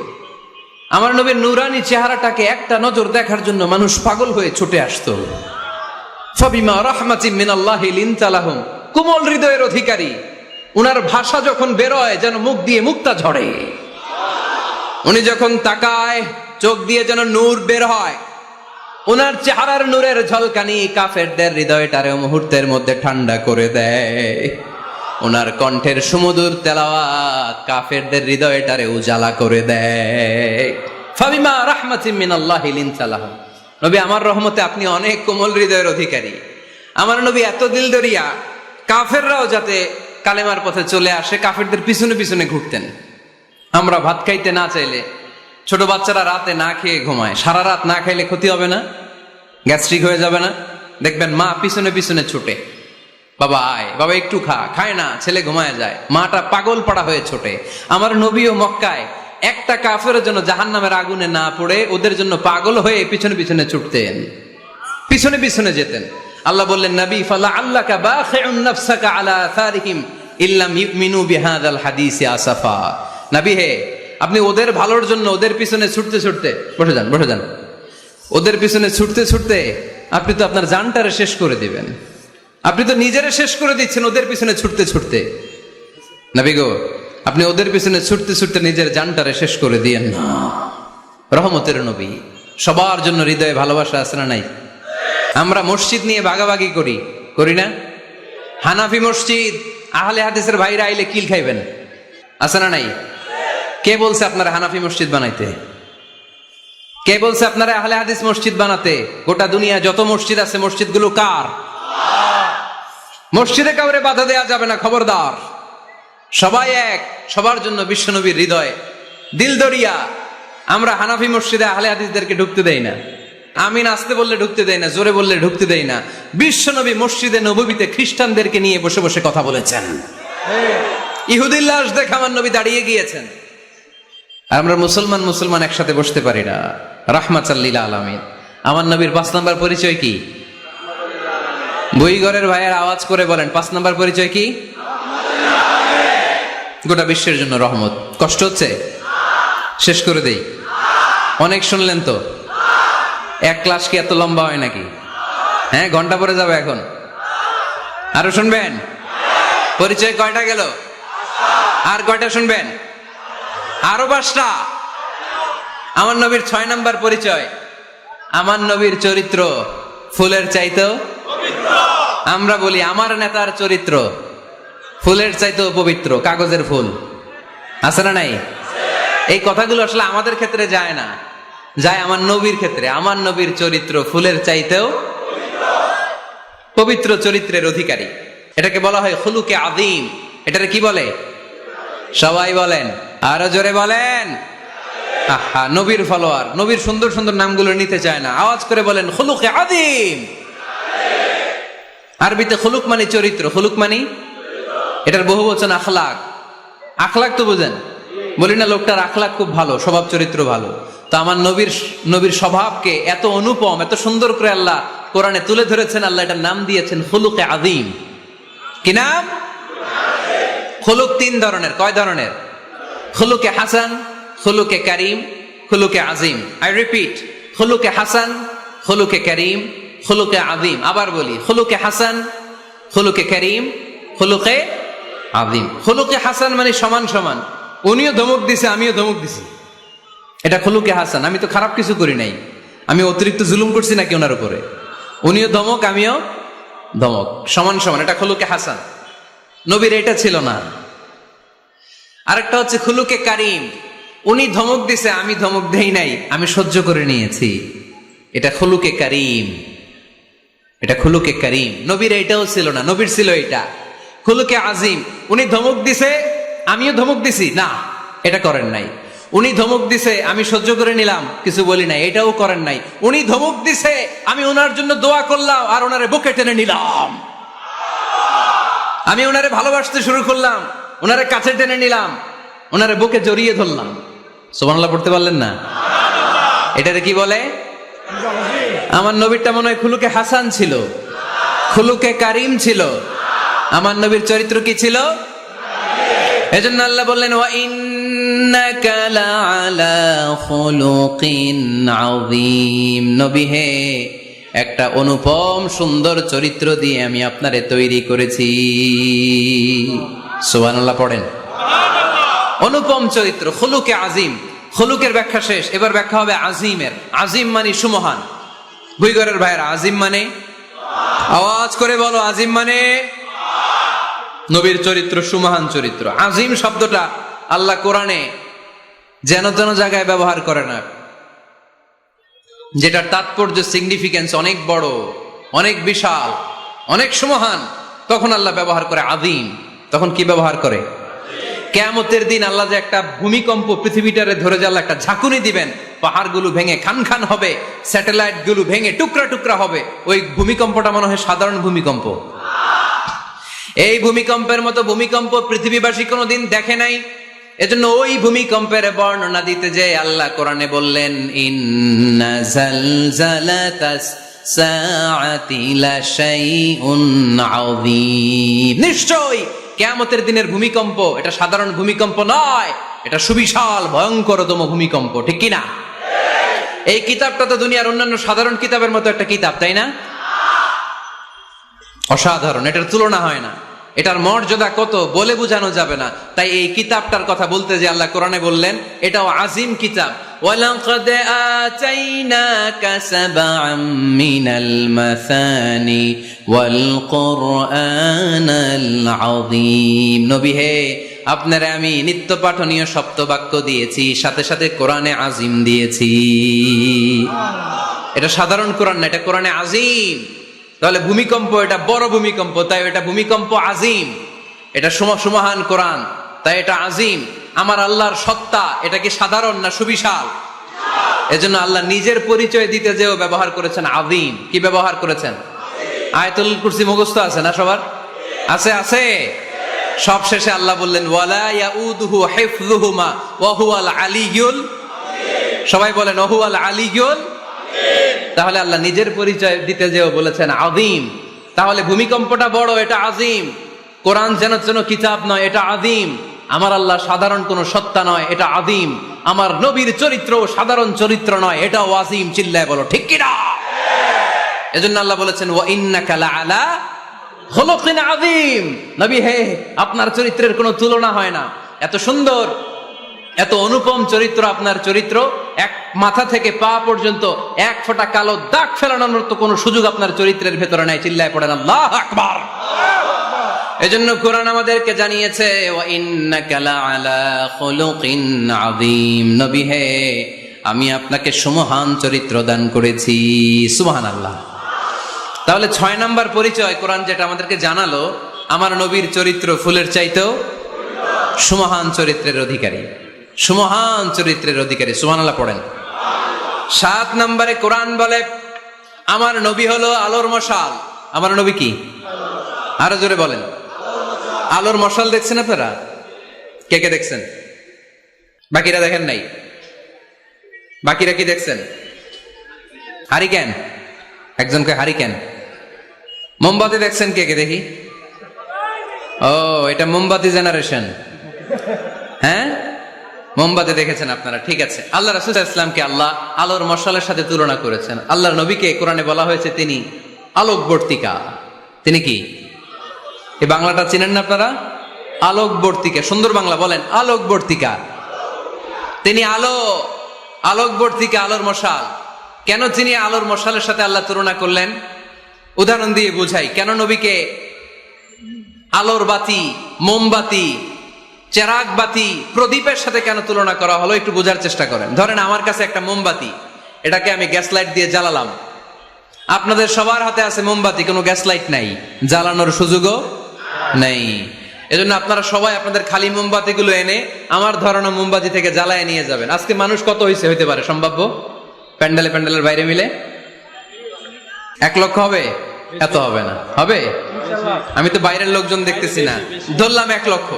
আমার নবীর নূরানী চেহারাটাকে একটা নজর দেখার জন্য মানুষ পাগল হয়ে ছুটে আসতো। ফাবিমা রাহমাতিম মিনাল্লাহি লিনতা লাহুম, কোমল হৃদয়ের অধিকারী, উনার ভাষা যখন বেরোয় যেন মুখ দিয়ে মুক্তা ঝরে। উনি যখন তাকায় চোখ দিয়ে যেন নূর বের হয়। উনার চেহারার নূরের ঝলকানি কাফেরদের হৃদয়টারে মুহূর্তের মধ্যে ঠান্ডা করে দেয়। ওনার কণ্ঠের সুমধুর তেলাওয়াত কাফেরদের হৃদয়টারে উজালা করে দেয়। ফাবিমা রাহমাতিম মিনাল্লাহি লিনতা লাহুম, নবী আমার রহমতে আপনি অনেক কোমল হৃদয়ের অধিকারী। আমার নবী এত দিলদরিয়া, কাফেররাও যাতে কালেমার পথে চলে আসে কাফেরদের পিছনে পিছনে ঘুরতেন। আমরা ভাত খাইতে না চাইলে, ছোট বাচ্চারা রাতে না খেয়ে ঘুমায়, সারা রাত না খাইলে ক্ষতি হবে না? গ্যাস্ট্রিক হয়ে যাবে না? দেখবেন মা পিছনে পিছনে ছুটে, বাবা আয়, বাবা একটু খা, খায় না, ছেলে ঘুমায় যায়, মাটা পাগল পাড়া হয়ে ছোটে। আমার নবীও মক্কায় একটা কাফেরের জন্য জাহান্নামের আগুনে না পড়ে ওদের জন্য পাগল হয়ে পিছনে পিছনে ছুটতেন, পিছনে পিছনে যেতেন। আল্লাহ বললেন, নবী ফালা আল্লাকা বাখিউন নাফসাকা আলা আথারিহিম ইল্লাম ইউমিনু বিহাদাল হাদিসি আসাফা। নবী হে, আপনি ওদের ভালোর জন্য ওদের পিছনে ছুটতে ছুটতে, বসে যান বসে যান, ওদের পিছনে ছুটতে ছুটতে আপনি তো আপনার জানটারে শেষ করে দিবেন। আপনি তো নিজেরা শেষ করে দিচ্ছেন ওদের পিছনে ছুটতে ছুটতে। নবী গো, আপনি ওদের পিছনে ছুটতে ছুটতে নিজের জানটারে শেষ করে দিয়েন না। রহমতের নবী, সবার জন্য হৃদয়ে ভালোবাসা আছে না নাই? আমরা মসজিদ নিয়ে ভাগাভাগি করি, করি না? হানাফি মসজিদ, আহলে হাদিসের ভাইরা আইলে কিল খাইবেন, আছে না নাই? কে বলছে আপনারা হানাফি মসজিদ বানাইতে? কে বলছে আপনারা আহলে হাদিস মসজিদ বানাতে? গোটা দুনিয়া যত মসজিদ আছে, মসজিদগুলো কার? মসজিদে কাউরে বাধা দেয়া যাবে না, খবরদার। সবাই এক, সবার জন্য বিশ্বনবীর হৃদয় দিলদরিয়া। আমরা হানাফি মসজিদে আহলে হাদিসদেরকে ঢুকতে দেই না, আমিন আসতে বললে ঢুকতে দেই না, জোরে বললে ঢুকতে দেই না। বিশ্বনবী মসজিদে নববীতে খ্রিস্টানদেরকে নিয়ে বসে বসে কথা বলেছেন। ইহুদির লাশ দেখে আমার নবী দাঁড়িয়ে গিয়েছেন। আর আমরা মুসলমান মুসলমান একসাথে বসতে পারি না। রাহমাতাল লিল আলামিন। আমার নবীর 5 নাম্বার পরিচয় কি? বইঘরের ভাইয়ের আওয়াজ করে বলেন, 5 নাম্বার পরিচয় কি? গোটা বিশ্বের জন্য রহমত। কষ্ট হচ্ছে? শেষ করে দেই। অনেক শুনলেন তো। এক ক্লাস কি এত লম্বা হয় নাকি? হ্যাঁ, ঘন্টা পরে যাবে এখন। আরো শুনবেন? পরিচয় কয়টা গেল? আর কয়টা শুনবেন? আরো 5টা। আমার নবীর 6 নাম্বার পরিচয়, আমার নবীর চরিত্র ফুলের চাইতেও পবিত্র। আমরা বলি আমার নেতার চরিত্র ফুলের চাইতেও পবিত্র, কাগজের ফুল, আছে না নাই? এই কথাগুলো আসলে আমাদের ক্ষেত্রে যায় না, যায় আমার নবীর ক্ষেত্রে। আমার নবীর চরিত্র ফুলের চাইতেও পবিত্র চরিত্রের অধিকারী। এটাকে বলা হয় খুলুকে আযীম। এটারে কি বলে? সবাই বলেন, আরো জোরে বলেন। আহা, নবীর ফলোয়ার, নবীর সুন্দর সুন্দর নামগুলো নিতে চায় না, আওয়াজ করে বলেন খুলুকে আযীম। আরবিতে খুলুক মানে চরিত্র, খুলুক মানে এটার বহুবচন আখলাক। আখলাক তো বুঝেন, বলি না লোকটার আখলাক খুব ভালো, স্বভাব চরিত্র ভালো। তো আমার নবীর স্বভাবকে এত অনুপম, এত সুন্দর করে আল্লাহ কোরআনে তুলে ধরেছেন, আল্লাহ এটার নাম দিয়েছেন খুলুকে আযীম। কি নাম? খুলুক তিন ধরনের। কয় ধরনের? খুলুকে হাসান, খুলুকে কারীম, খুলুকে আযীম। আই রিপিট, খুলুকে হাসান, খুলুকে কারীম, খুলুকে আযীম। আবার বলি, খুলুকে হাসান, খুলুকে কারীম, খুলুকে আযীম। খুলুকে হাসান মানে সমান সমান, উনিও ধমক দিছে আমিও ধমক দিছি, এটা খুলুকে হাসান। আমি তো খারাপ কিছু করি নাই, আমি অতিরিক্ত জুলুম করছি নাকি ওনার উপরে? উনিও ধমক আমিও ধমক, সমান সমান, এটা খুলুকে হাসান। নবীর এটা ছিল না। আরেকটা হচ্ছে খুলুকে কারীম, উনি ধমক দিছে আমি ধমক দেই নাই, আমি সহ্য করে নিয়েছি, এটা খুলুকে কারীম, এটা খুলুকে কারীম। নবীর এটাও ছিল না, নবীর ছিল এটা খুলুকে আযীম। উনি ধমক দিছে আমিও ধমক দিছি, না এটা করেন নাই। উনি ধমক দিছে আমি সহ্য করে নিলাম, কিছু বলি নাই, এটাও করেন নাই। উনি ধমক দিছে আমি ওনার জন্য দোয়া করলাম আর ওনারে বুকে টেনে নিলাম, আমি ওনারে ভালোবাসতে শুরু করলাম, ওনারে কাছে টেনে নিলাম, ওনারে বুকে জড়িয়ে ধরলাম। সুবহানাল্লাহ পড়তে পারলেন না? এটারে কি বলে? আমার নবীরটা মনে হয় খুলুকে হাসান ছিল, খুলুকে কারীম ছিল। আমার নবীর চরিত্র কি ছিল? এজন্য আল্লাহ বললেন ওয়া ইন্নাকা লাআলা খুলুকিন আযীম। নবী হে, একটা অনুপম সুন্দর চরিত্র দিয়ে আমি আপনারে তৈরি করেছি। সুবহানাল্লাহ পড়েন। অনুপম চরিত্র, খুলুকে আযীম। খুলুকের ব্যাখ্যা শেষ, এবার ব্যাখ্যা হবে আযীমের। আযীম মানে সুমহান। ভুইগরের ভাইরা, আযীম মানে? আওয়াজ করে বলো, আযীম মানে? নবীর চরিত্র সুমহান চরিত্র। আযীম শব্দটা আল্লাহ কোরআনে যেন তেন জায়গায় ব্যবহার করে না, যেটার তাৎপর্য সিগনিফিকেন্স অনেক বড়, অনেক বিশাল, অনেক সুমহান, তখন আল্লাহ ব্যবহার করে আযীম। তখন কি ব্যবহার করে? কিয়ামতের দিন আল্লাহ যে একটা ভূমিকম্প পৃথিবীটারে ধরে যে আল্লাহ একটা ঝাঁকুনি দিবেন, পাহাড়গুলো ভেঙে খান খান হবে, স্যাটেলাইট গুলো ভেঙে টুকরা টুকরা হবে, ওই ভূমিকম্পটা মনে হয় সাধারণ ভূমিকম্প। এই ভূমিকম্পের মতো ভূমিকম্প পৃথিবীবাসী কোনোদিন দেখে নাই। এজন্য ওই ভূমিকম্পের বর্ণনা দিতে যে আল্লাহ কোরআনে বললেন ইন্না জালজালাতাস সাআতি লাশাইউন আযীম। নিশ্চয়ই কিয়ামতের দিনের ভূমিকম্প এটা সাধারণ ভূমিকম্প নয়, এটা সুবিশাল ভয়ঙ্করতম ভূমিকম্প। ঠিক কি না? এই কিতাবটা তো দুনিয়ার অন্যান্য সাধারণ কিতাবের মতো একটা কিতাব, তাই না? অসাধারণ, এটার তুলনা হয় না। এটার মর্যাদা কত বলে বোঝানো যাবে না। তাই এই কিতাবটার কথা বলতে যে আল্লাহ কোরআনে বললেন এটাও আযীম কিতাব। ওয়ালাকাদ আতাইনাকা সাবআম মিনাল মাসানি ওয়াল কুরআনাল আযীম। নবী হে, আপনারে আমি নিত্য পাঠনীয় সপ্তবাক্য দিয়েছি, সাথে সাথে কোরআনে আযীম দিয়েছি। এটা সাধারণ কোরআন না, এটা কোরআনে আযীম। তাহলে ভূমিকম্প এটা বড় ভূমিকম্প, তাই এটা ভূমিকম্প আযীম। এটা সুমহান কোরআন, তাই এটা আযীম। আমার আল্লাহর সত্তা এটা কি সাধারণ না সুবিশাল? এজন্য আল্লাহ নিজের পরিচয় দিতে যেও ব্যবহার করেছেন আযীম। কি ব্যবহার করেছেন? আয়াতুল কুরসি মুখস্থ আছে না সবার? আছে, আছে। সব শেষে আল্লাহ বললেন ওয়ালা ইয়াউদুহু হিফযুহুমা ওয়া হুয়াল আলিয়্যুল। সবাই বলেন ওয়া হুয়াল আলিয়্যুল। তাহলে আল্লাহ নিজের পরিচয় দিতে যেও বলেছেন আযীম। তাহলে ভূমিকম্পটা বড়, এটা আযীম। কোরআন যেন যেন কিতাব নয়, এটা আযীম। আমার আল্লাহ সাধারণ কোন সত্তা নয়, এটা আযীম। আমার নবীর চরিত্র সাধারণ চরিত্র নয়, এটাও আযীম। চিল্লায় বলো ঠিক কি না? এজন্য আল্লাহ বলেছেন ওয়া ইন্নাকা লাআলা খুলুকিন আযীম। নবী হে, আপনার চরিত্রের কোনো তুলনা হয় না। এত সুন্দর, এত অনুপম চরিত্র আপনার চরিত্র, এক মাথা থেকে পা পর্যন্ত এক ফোঁটা কালো দাগ ফেলানোর মতো কোনো সুযোগ আপনার চরিত্রের ভেতরে নাই। চিল্লায় পড়েন আল্লাহু আকবার। এজন্য কোরআন আমাদেরকে জানিয়েছে ওয়া ইন্নাকা লাআলা খুলুকিন আযীম। নবী হে, আমি আপনাকে সুমহান চরিত্র দান করেছি। সুবহানাল্লাহ। তাহলে 6 নাম্বার পরিচয় কোরআন যেটা আমাদেরকে জানালো, আমার নবীর চরিত্র ফুলের চাইতেও সুমহান চরিত্রের অধিকারী। সুমহান চরিত্রের অধিকারী। সুবহানাল্লাহ পড়েন। 7 নম্বরে কোরআন বলে আমার নবী হলো আলোর মশাল। আমার নবী কি? আরো জোরে বলেন। আলোর মশাল দেখছেন আপনারা? কে কে দেখছেন? বাকিরা দেখেন নাই? বাকিরা কি দেখছেন? হারিকেন, একজনকে হারিকেন। মোমবাতি দেখছেন কে কে? দেখি। ও, এটা মোমবাতি জেনারেশন। হ্যাঁ, মোমবাতি দেখেছেন আপনারা, ঠিক আছে। আল্লাহ রাসূল সাল্লাল্লাহু আলাইহি ওয়াসাল্লামকে আল্লাহ আলোর মশালের সাথে তুলনা করেছেন। আল্লাহর নবীকে কোরআনে বলা হয়েছে তিনি আলোকবর্তিকা। তিনি কি? এই বাংলাটা চিনেন না আপনারা? আলোকবর্তিকা। সুন্দর বাংলা বলেন, আলোকবর্তিকা। তিনি আলো, আলোকবর্তিকা, আলোর মশাল। কেন তিনি আলোর মশালের সাথে আল্লাহ তুলনা করলেন? উদাহরণ দিয়ে বুঝাই। কেন নবীকে আলোর বাতি, মোমবাতি, চেরাগ বাতি, প্রদীপের সাথে কেন তুলনা করা হলো একটু বোঝার চেষ্টা করেন। ধরেন আমার কাছে একটা মোমবাতি, এটাকে আমি গ্যাস লাইট দিয়ে জ্বালালাম। আপনাদের সবার হাতে আছে মোমবাতি, কোনো গ্যাস লাইট নাই, জ্বালানোর সুযোগও নেই। এজন্য আপনারা সবাই আপনাদের খালি মোমবাতিগুলো এনে আমার ধরানো মোমবাতি থেকে জ্বালায় নিয়ে যাবেন। আজকে মানুষ কত হইতে পারে সম্ভাব্য? প্যান্ডেলের বাইরে মিলে 1 লক্ষ হবে? এত হবে না, হবে? আমি তো বাইরের লোকজন দেখতেছি না, ধরলাম 1 লক্ষ।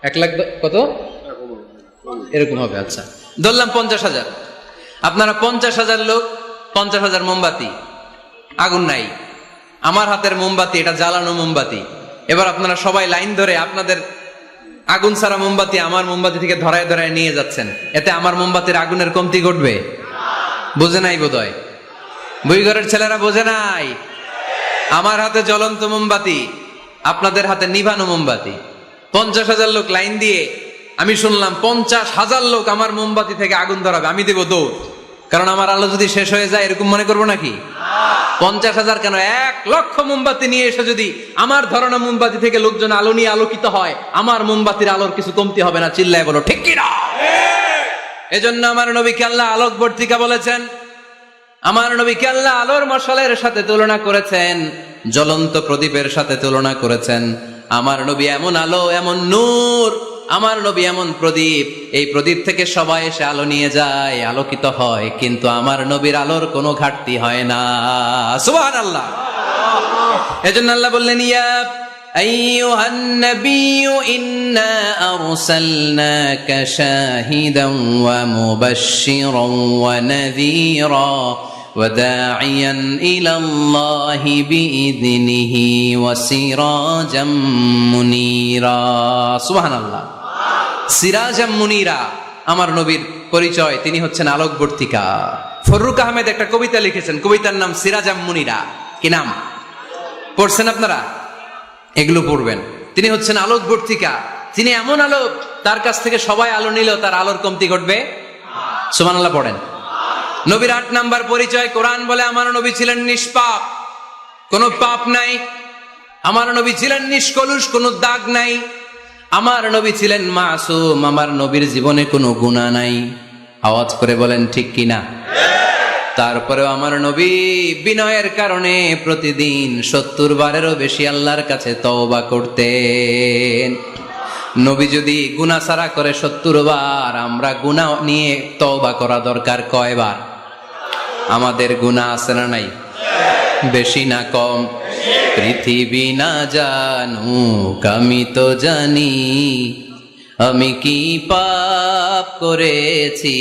1 লাখ কত এরকম হবে। আচ্ছা, ধরলাম 50,000। আপনারা 50,000 লোক, 50,000 মোমবাতি, আগুন নাই। আমার হাতের মোমবাতি, এটা জ্বালানো মোমবাতি। এবার আপনারা সবাই লাইন ধরে আপনাদের আগুন ছাড়া মোমবাতি আমার মোমবাতি থেকে ধরায় ধরায় নিয়ে যাচ্ছেন। এতে আমার মোমবাতির আগুনের কমতি ঘটবে? বোঝে নাই বোধহয়, বইঘরের ছেলেরা বোঝে নাই। আমার হাতে জ্বলন্ত মোমবাতি, আপনাদের হাতে নিভানো মোমবাতি। 50,000 লোক লাইন দিয়ে, আমি শুনলাম 50,000 লোক আমার মোমবাতি থেকে আগুন ধরাবে, আমি দেব দৌড়। কারণ আমার আলো যদি শেষ হয়ে যায় এরকম মনে করবো নাকি? 50,000 কেন, 1 লক্ষ মোমবাতি নিয়ে এসে যদি আমার ধরানো মোমবাতি থেকে লোকজন আলো নিয়ে আলোকিত হয়, আমার মোমবাতির আলোর কিছু কমতি হবে না। চিল্লায় বলো ঠিক কিনা? এজন্য আমার নবীকে আল্লাহ আলোকবর্তিকা বলেছেন। আমার নবীকে আল্লাহ আলোর মশালের সাথে তুলনা করেছেন, জ্বলন্ত প্রদীপের সাথে তুলনা করেছেন। আমার নবী এমন আলো, এমন নূর, আমার নবী এমন প্রদীপ, এই প্রদীপ থেকে সবাই এসে আলো নিয়ে যায়, আলোকিত হয়, কিন্তু আমার নবীর আলোর কোনো ঘাটতি হয় না। সুবহানাল্লাহ। এজন্য আল্লাহ বললেন, ইয়া আইয়ুহান নাবিয়্যু ইন্না আরসালনাকা শাহিদান ওয়া মুবাশশিরান ওয়া নাযীরা وداعيا إلى الله بإذنه وسراجا منيرا سبحان الله سراجا منيرا আমার নবীর পরিচয়, তিনি হচ্ছেন আলোকবর্তিকা। ফররুক আহমেদ একটা কবিতা লিখেছেন, কবিতার নাম সিরাজাম মুনিরা। কি নাম? পড়ছেন আপনারা? এগুলো পড়বেন। তিনি হচ্ছেন আলোকবর্তিকা, তিনি এমন আলো, তার কাছ থেকে সবাই আলো নিলেও তার আলোর কমতি ঘটবে। সুবহানাল্লাহ পড়েন। নবীর 8 নাম্বার পরিচয়, কোরআন বলে আমার নবী ছিলেন নিষ্পাপ, কোনো পাপ নাই। আমার নবী ছিলেন নিষ্কলুষ, কোনো দাগ নাই। আমার নবী ছিলেন মাসুম, আমার নবীর জীবনে কোনো গুনাহ নাই। আওয়াজ করে বলেন ঠিক কিনা? তারপরেও আমার নবী বিনয়ের কারণে প্রতিদিন 70 বারেরও বেশি আল্লাহর কাছে তওবা করতেন। নবী যদি গুনাহ সারা করে 70 বার, আমরা গুনাহ নিয়ে তওবা করা দরকার কয়বার? আমাদের গুনাহ আছে না নাই? বেশি না কম? পৃথিবী না জানুক আমি তো জানি, আমি কি পাপ করেছি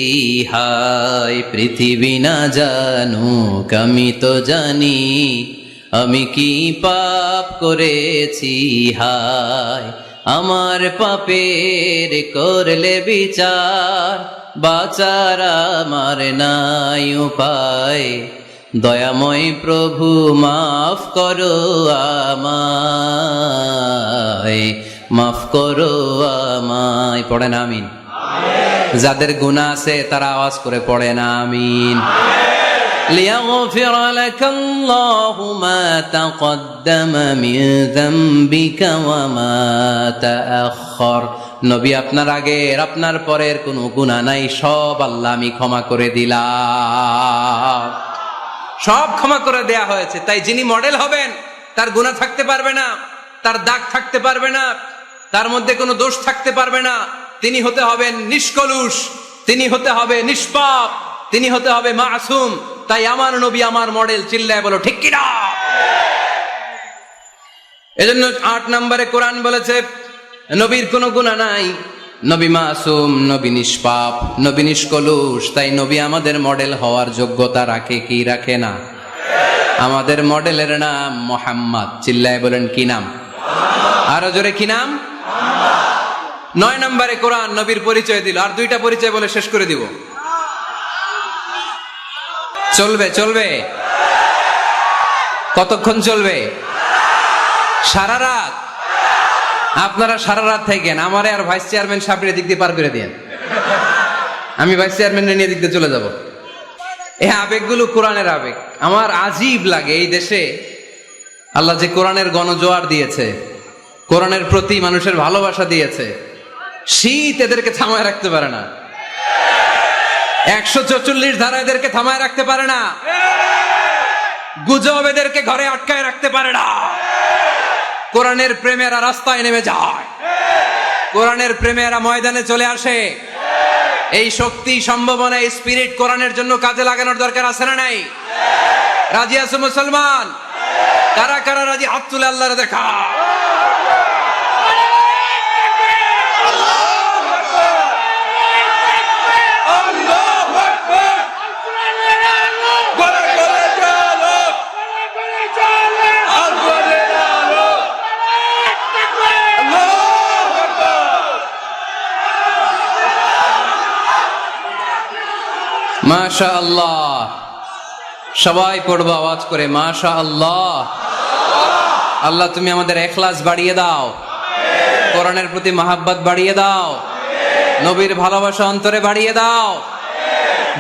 হায়। পৃথিবী না জানুক আমি তো জানি, আমি কি পাপ করেছি হায়। আমার পাপের করলে বিচার, বাঁচার আমার নাই উপায়। দয়াময় প্রভু মাফ করো আমায়, মাফ করো আমায়। পড়েন আমিন। যাদের গুনাহ আছে তারা আওয়াজ করে পড়েন আমিন। ليغفر لك الله ما تقدم من ذنبك وما تأخر। নবী আপনার আগের আপনার পরের কোনো গুনাহ নাই, সব আল্লাহ আমি ক্ষমা করে দিলাম, সব ক্ষমা করে দেয়া হয়েছে। তাই যিনি মডেল হবেন তার গুনাহ থাকতে পারবে না, তার দাগ থাকতে পারবে না, তার মধ্যে কোনো দোষ থাকতে পারবে না। তিনি হতে হবেন নিষ্কলুষ, তিনি হতে হবে নিষ্পাপ, তিনি হতে হবে মাসুম। তাই আমার নবী আমার মডেল, চিল্লায় বলো ঠিক কিনা। এজন্য 8 নম্বরে কোরআন বলেছে নবীর কোনো গুনাহ নাই, নবী মাসুম, নবী নিষ্পাপ, নবী নিষ্কলুষ। তাই নবী আমাদের মডেল হওয়ার যোগ্যতা রাখে কি রাখে না? আমাদের মডেলের নাম মুহাম্মদ। চিল্লায় বলেন কি নাম? আরো জোরে কি নাম? 9 নম্বরে কোরআন নবীর পরিচয় দিল। আর 2টা পরিচয় বলে শেষ করে দিব। চলবে চলবে? কতক্ষণ চলবে? সারা রাত? আপনারা সারা রাত থাকেন, আমারে আর ভাইস চেয়ারম্যান সাহেবের দিক দিয়ে পার করে দেন। আমি ভাইস চেয়ারম্যানের নিয়ে দিক দিয়ে চলে যাব। এই আবেগগুলো কোরআনের আবেগ। আমার আজীব লাগে এই দেশে আল্লাহ যে কোরআনের গণজোয়ার দিয়েছে, কোরআনের প্রতি মানুষের ভালোবাসা দিয়েছে, শীত এদেরকে থামায় রাখতে পারে না। 144 ধারা এদেরকে থামায় রাখতে পারে না। গুজব এদেরকে ঘরে আটকায় রাখতে পারে না। কোরআনের প্রেমেরা রাস্তায় নেমে যায়, কোরআনের প্রেমেরা ময়দানে চলে আসে। এই শক্তি, সম্ভাবনা, এই স্পিরিট কোরআনের জন্য কাজে লাগানোর দরকার আছে না নাই? রাজি আছো মুসলমান? কারা কারা রাজি? হাত তুলে আল্লাহর দেখা। মাশাআল্লাহ, সবাই পড়বো আওয়াজ করে মাশাআল্লাহ। আল্লাহ তুমি আমাদের ইখলাস বাড়িয়ে দাও, কোরআনের প্রতি মহাব্বত বাড়িয়ে দাও, নবীর ভালোবাসা অন্তরে বাড়িয়ে দাও।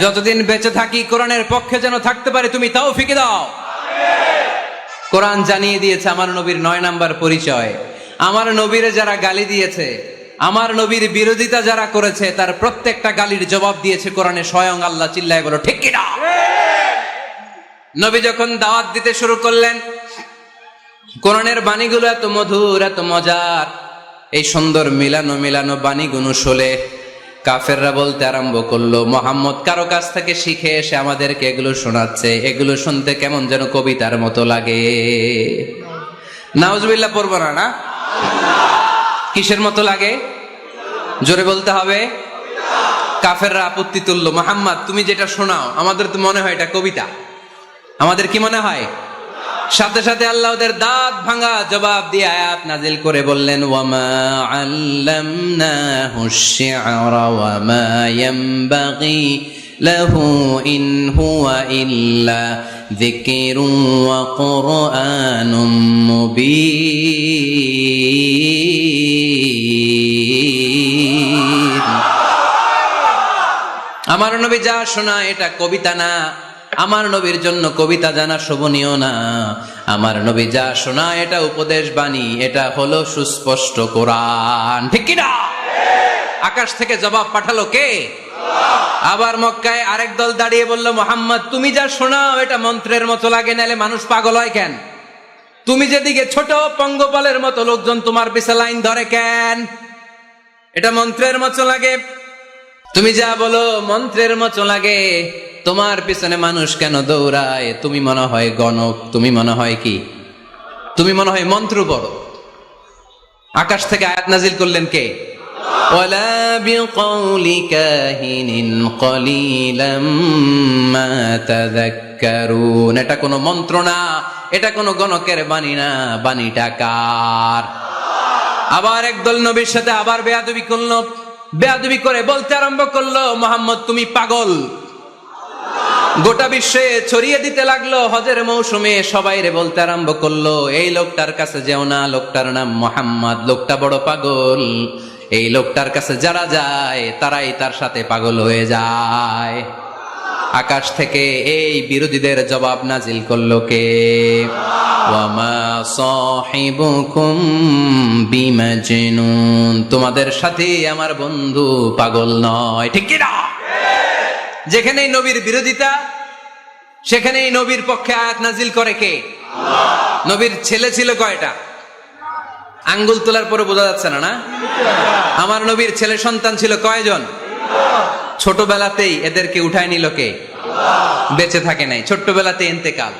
যতদিন বেঁচে থাকি কোরআনের পক্ষে যেন থাকতে পারে তুমি তৌফিক দাও। কোরআন জানিয়ে দিয়েছে আমার নবীর 9 নাম্বার পরিচয়। আমার নবীরে যারা গালি দিয়েছে, আমার নবীর বিরোধিতা যারা করেছে, তার প্রত্যেকটা গালির জবাব দিয়েছে কোরআনে স্বয়ং আল্লাহ। চিল্লায় বলো ঠিক কিনা। নবী যখন দাওয়াত দিতে শুরু করলেন, কোরআনের বাণীগুলো এত মধুর, এত মজার। এই সুন্দর মিলানো মিলানো বাণীগুলো শুনে কাফেররা বলতে আরম্ভ করলো, মুহাম্মদ কারো কাছ থেকে শিখে এসে আমাদেরকে এগুলো শোনাচ্ছে, এগুলো শুনতে কেমন যেন কবিতার মতো লাগে। নাউজুবিল্লাহ পড়বো না? না, কিসের মতো লাগে? জোরে বলতে হবে। কাফেররা আপত্তি তুললো, মুহাম্মদ তুমি যেটা শোনাও আমাদের তো মনে হয় এটা কবিতা। আমাদের কি মনে হয়? সাথে সাথে আল্লাহ ওদের দাঁত ভাঙা জবাব দিয়ে আয়াত নাজিল করে বললেন, ওয়ামা আল্লামনাহু আশ-শি'রা ওয়ামা ইয়ানবাগি লাহু ইন হুয়া ইল্লা যিকরুন ওয়া কুরআনুম মুবিন। আমার নবী যা শোনায় এটা কবিতা না। আমার নবীর জন্য কবিতা জানা শোভনীয় না। আমার নবী যা শোনায় এটা উপদেশ বাণী, এটা হলো সুস্পষ্ট কোরআন। ঠিক কি না? আকাশ থেকে জবাব পাঠালো কে? আবার মক্কায় আরেক দল দাঁড়িয়ে বলল, মুহাম্মদ তুমি যা শোনাও এটা মন্ত্রের মতো লাগে, নালে মানুষ পাগল হয় কেন? তুমি যেদিকে ছোট পঙ্গপালের মতো লোকজন তোমার পিছে লাইন ধরে কেন? এটা মন্ত্রের মতো লাগে। তুমি যা বলো মন্ত্রের মতো লাগে, তোমার পিছনে মানুষ কেন দৌড়ায়? তুমি মনে হয় গণক, তুমি মনে হয় কি? তুমি মনে হয় মন্ত্র পড়ো। আকাশ থেকে আয়াত নাজিল করলেন কে? ওয়ালা বিকাউলি কাহিনিন কলিলাম মা তাযাক্কারুন। এটা কোনো মন্ত্র না, এটা কোনো গণকের বাণী না, বাণীটা কার? আবার একদল নবীর সাথে আবার বেয়াদবি করলো, বেয়াদবি করে বলতে আরম্ভ করলো, মুহাম্মদ তুমি পাগল। গোটা বিশ্বে ছড়িয়ে দিতে লাগলো। হজের মৌসুমে সবাই রে বলতে আরম্ভ করলো, এই লোকটার কাছে যেও না, লোকটার নাম মুহাম্মদ, লোকটা বড় পাগল। এই লোকটার কাছে যারা যায় তারাই তার সাথে পাগল হয়ে যায়। আকাশ থেকে এই বিরোধীদের জবাব নাজিল করলো কে? ওয়ামা সাহিবুকুম বিমাজনুন। তোমাদের সাথে আমার বন্ধু পাগল নয়। ঠিক কি না? যেখানেই নবীর বিরোধিতা, সেখানেই নবীর পক্ষে আয়াত নাজিল করে কে? নবীর ছেলে ছিল কয়টা? আঙ্গুল তোলার পরে বোঝা যাচ্ছে না, না? আমার নবীর ছেলে সন্তান ছিল কয়জন? ছোটবেলাতেই এদেরকে উঠায় নিল কে? বেঁচে থাকে নাই, ছোট্টবেলাতে ইন্তেকাল।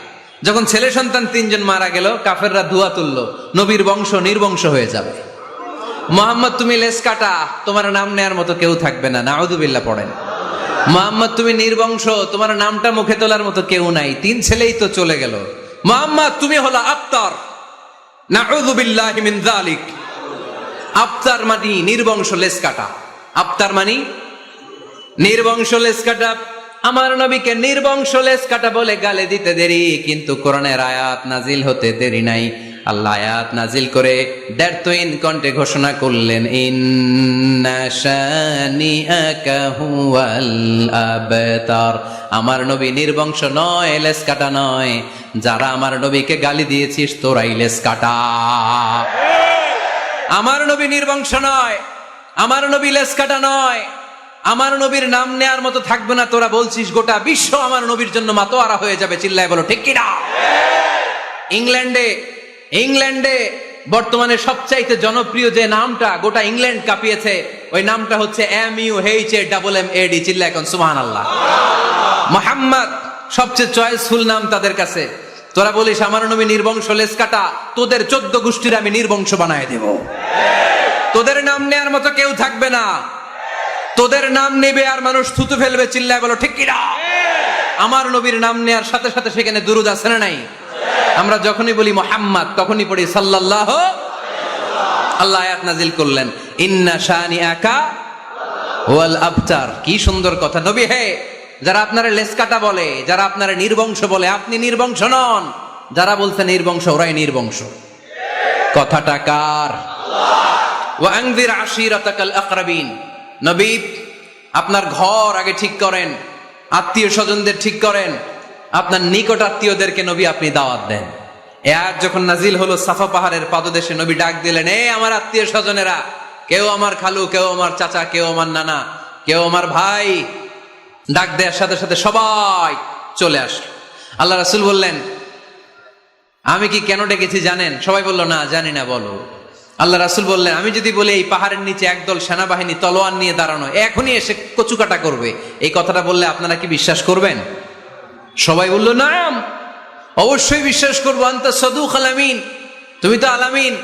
যখন ছেলে সন্তান 3 জন মারা গেল, কাফেররা ধোয়া তুললো, নবীর বংশ নির্বংশ হয়ে যাবে। মোহাম্মদ তুমি লেস কাটা, তোমার নাম নেয়ার মতো কেউ থাকবে না, নাউযুবিল্লাহ পড়েন। মোহাম্মদ তুমি নির্বংশ, তোমার নামটা মুখে তোলার মতো কেউ নাই, 3 ছেলেই তো চলে গেল। মোহাম্মদ তুমি হলো আবতার, নাউযুবিল্লাহি মিন যালিক। আবতার মানে নির্বংশ, লেস কাটা। আবতার মানে নির্বংশ, লেস কাটা। আমার নবীকে নির্বংশ লেস কাটা বলে গালে দিতে দেরি, কিন্তু কোরআনের আয়াত নাজিল হতে দেরি নাই। আল্লাহ আয়াত নাজিল করে দ্ব্যর্থহীন কণ্ঠে ঘোষণা করলেন, ইন্না শানিআকা হুয়াল আবতার। আমার নবী নির্বংশ নয়, লেস কাটা নয়। যারা আমার নবীকে গালি দিয়েছিস তোরাই লেস কাটা। আমার নবী নির্বংশ নয়, আমার নবী লেস কাটা নয়। আমার নবীর নাম নেয়ার মতো থাকবে না, তোরা বলছিস গোটা বিশ্ব আমার নবীর জন্য মাতোয়ারা হয়ে যাবে। চিল্লায় বলো ঠিক কিনা? ইংল্যান্ডে বর্তমানে সবচাইতে জনপ্রিয় যে নামটা গোটা ইংল্যান্ড কাঁপিয়েছে, ওই নামটা হচ্ছে MUHAMMAD। চিল্লায় এখন সুবহানাল্লাহ। মুহাম্মদ সবচেয়ে চয়েসফুল নাম তাদের কাছে। তোরা বলিস আমার নবী নির্বংশ, লেস কাটা, তোদের 14 গোষ্ঠীর আমি নির্বংশ বানায় দেব। তোদের নাম নেয়ার মতো কেউ থাকবে না। তোদের নাম নেবে আর মানুষ থুতু ফেলবে। চিল্লায় বলো ঠিক কিনা? আমার নবীর নাম নেয়ার সাথে সাথে সেখানে দুরূদ আছে না নাই? আমরা যখনই বলি মুহাম্মদ তখনই পড়ি সাল্লাল্লাহু। আল্লাহ আয়াত নাজিল করলেন, ইন্না শানিআকা ওয়াল আবতার। কি সুন্দর কথা। নবী হে, যারা আপনারা লেস কাটা বলে, যারা আপনারা নির্বংশ বলে, আপনি নির্বংশ নন। যারা বলছে নির্বংশ, ওরাই নির্বংশ। কথাটা কার? ওয়া আনযির আশিরাতাকাল আকরাবিন। নবী আপনার ঘর আগে ঠিক করেন, আত্মীয় স্বজনদের ঠিক করেন, আপনার নিকট আত্মীয়দেরকে নবী আপনি দাওয়াত দেন। এ আয়াত যখন নাজিল হলো, সাফা পাহাড়ের পাদদেশে নবী ডাক দিলেন, এ আমার আত্মীয় স্বজনেরা, কেউ আমার খালু, কেউ আমার চাচা, কেউ আমার নানা, কেউ আমার ভাই। ডাক দেওয়ার সাথে সাথে সবাই চলে আসলো। আল্লাহ রাসূল বললেন, আমি কি কেন ডেকেছি জানেন? সবাই বলল, না জানি না, বলো। আল্লাহ রাসূল বললেন, আমি যদি বলি এই পাহাড়ের নিচে একদল সেনাবাহিনী তলোয়ার নিয়ে দাঁড়ানো, এখনই এসে কচুকাটা করবে, এই কথাটা বললে আপনারা কি বিশ্বাস করবেন? সবাই বলল, নাম, অবশ্যই বিশ্বাস করবো। আনতা সাদুকুল আমিন, তুমি তো আলামিন।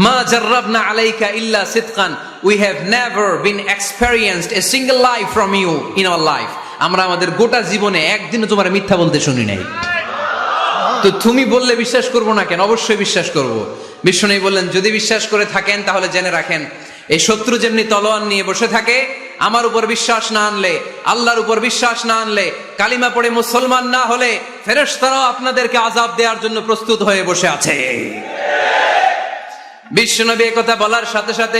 মা জাররাবনা আলাইকা ইল্লা সিদকান, we have never been experienced a single life from you in our life. আমরা আমাদের গোটা জীবনে একদিনও তোমার মিথ্যা বলতে শুনি নাই। তো তুমি বললে বিশ্বাস করবো না কেন? অবশ্যই বিশ্বাস করবো। বিষ্ণু বললেন, যদি বিশ্বাস করে থাকেন তাহলে জেনে রাখেন, এই শত্রু যেমনি তলোয়ার নিয়ে বসে থাকে, আমার উপর বিশ্বাস না আনলে, আল্লাহর উপর বিশ্বাস না আনলে, কালিমা পড়ে মুসলমান না হলে, ফেরেশতারাও আপনাদেরকে আযাব দেওয়ার জন্য প্রস্তুত হয়ে বসে আছে। বিশ্বনবী একথা বলার সাথে সাথে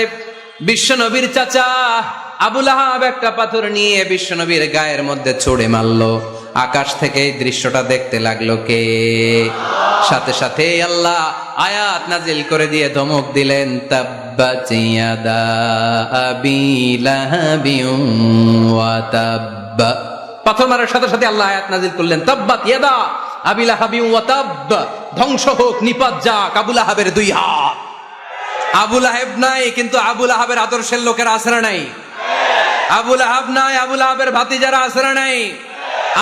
বিশ্বনবীর চাচা আবু লাহাব একটা পাথর নিয়ে বিশ্বনবীর গায়ের মধ্যে ছুঁড়ে মারলো। আকাশ থেকে এই দৃশ্যটা দেখতে লাগলো কে? সাথে সাথে আল্লাহ আয়াত নাজিল করে দিয়ে ধমক দিলেন, তাব্বাত ইয়াদা আবি লাহাবিন ওয়া তাব্ব। পাথর মারার সাথে সাথে আল্লাহ আয়াত নাজিল করলেন, তাব্বাত ইয়াদা আবি লাহাবিন ওয়া তাব্ব। ধ্বংস হোক, নিপাত যাক আবু লাহাবের 2 হাত। আবু লাহাব নাই, কিন্তু আবু লাহাবের আদর্শের লোকেরা আছে না নাই? আবু লাহাব নাই, আবু লাহাবের ভাতিজারা আছে না নাই?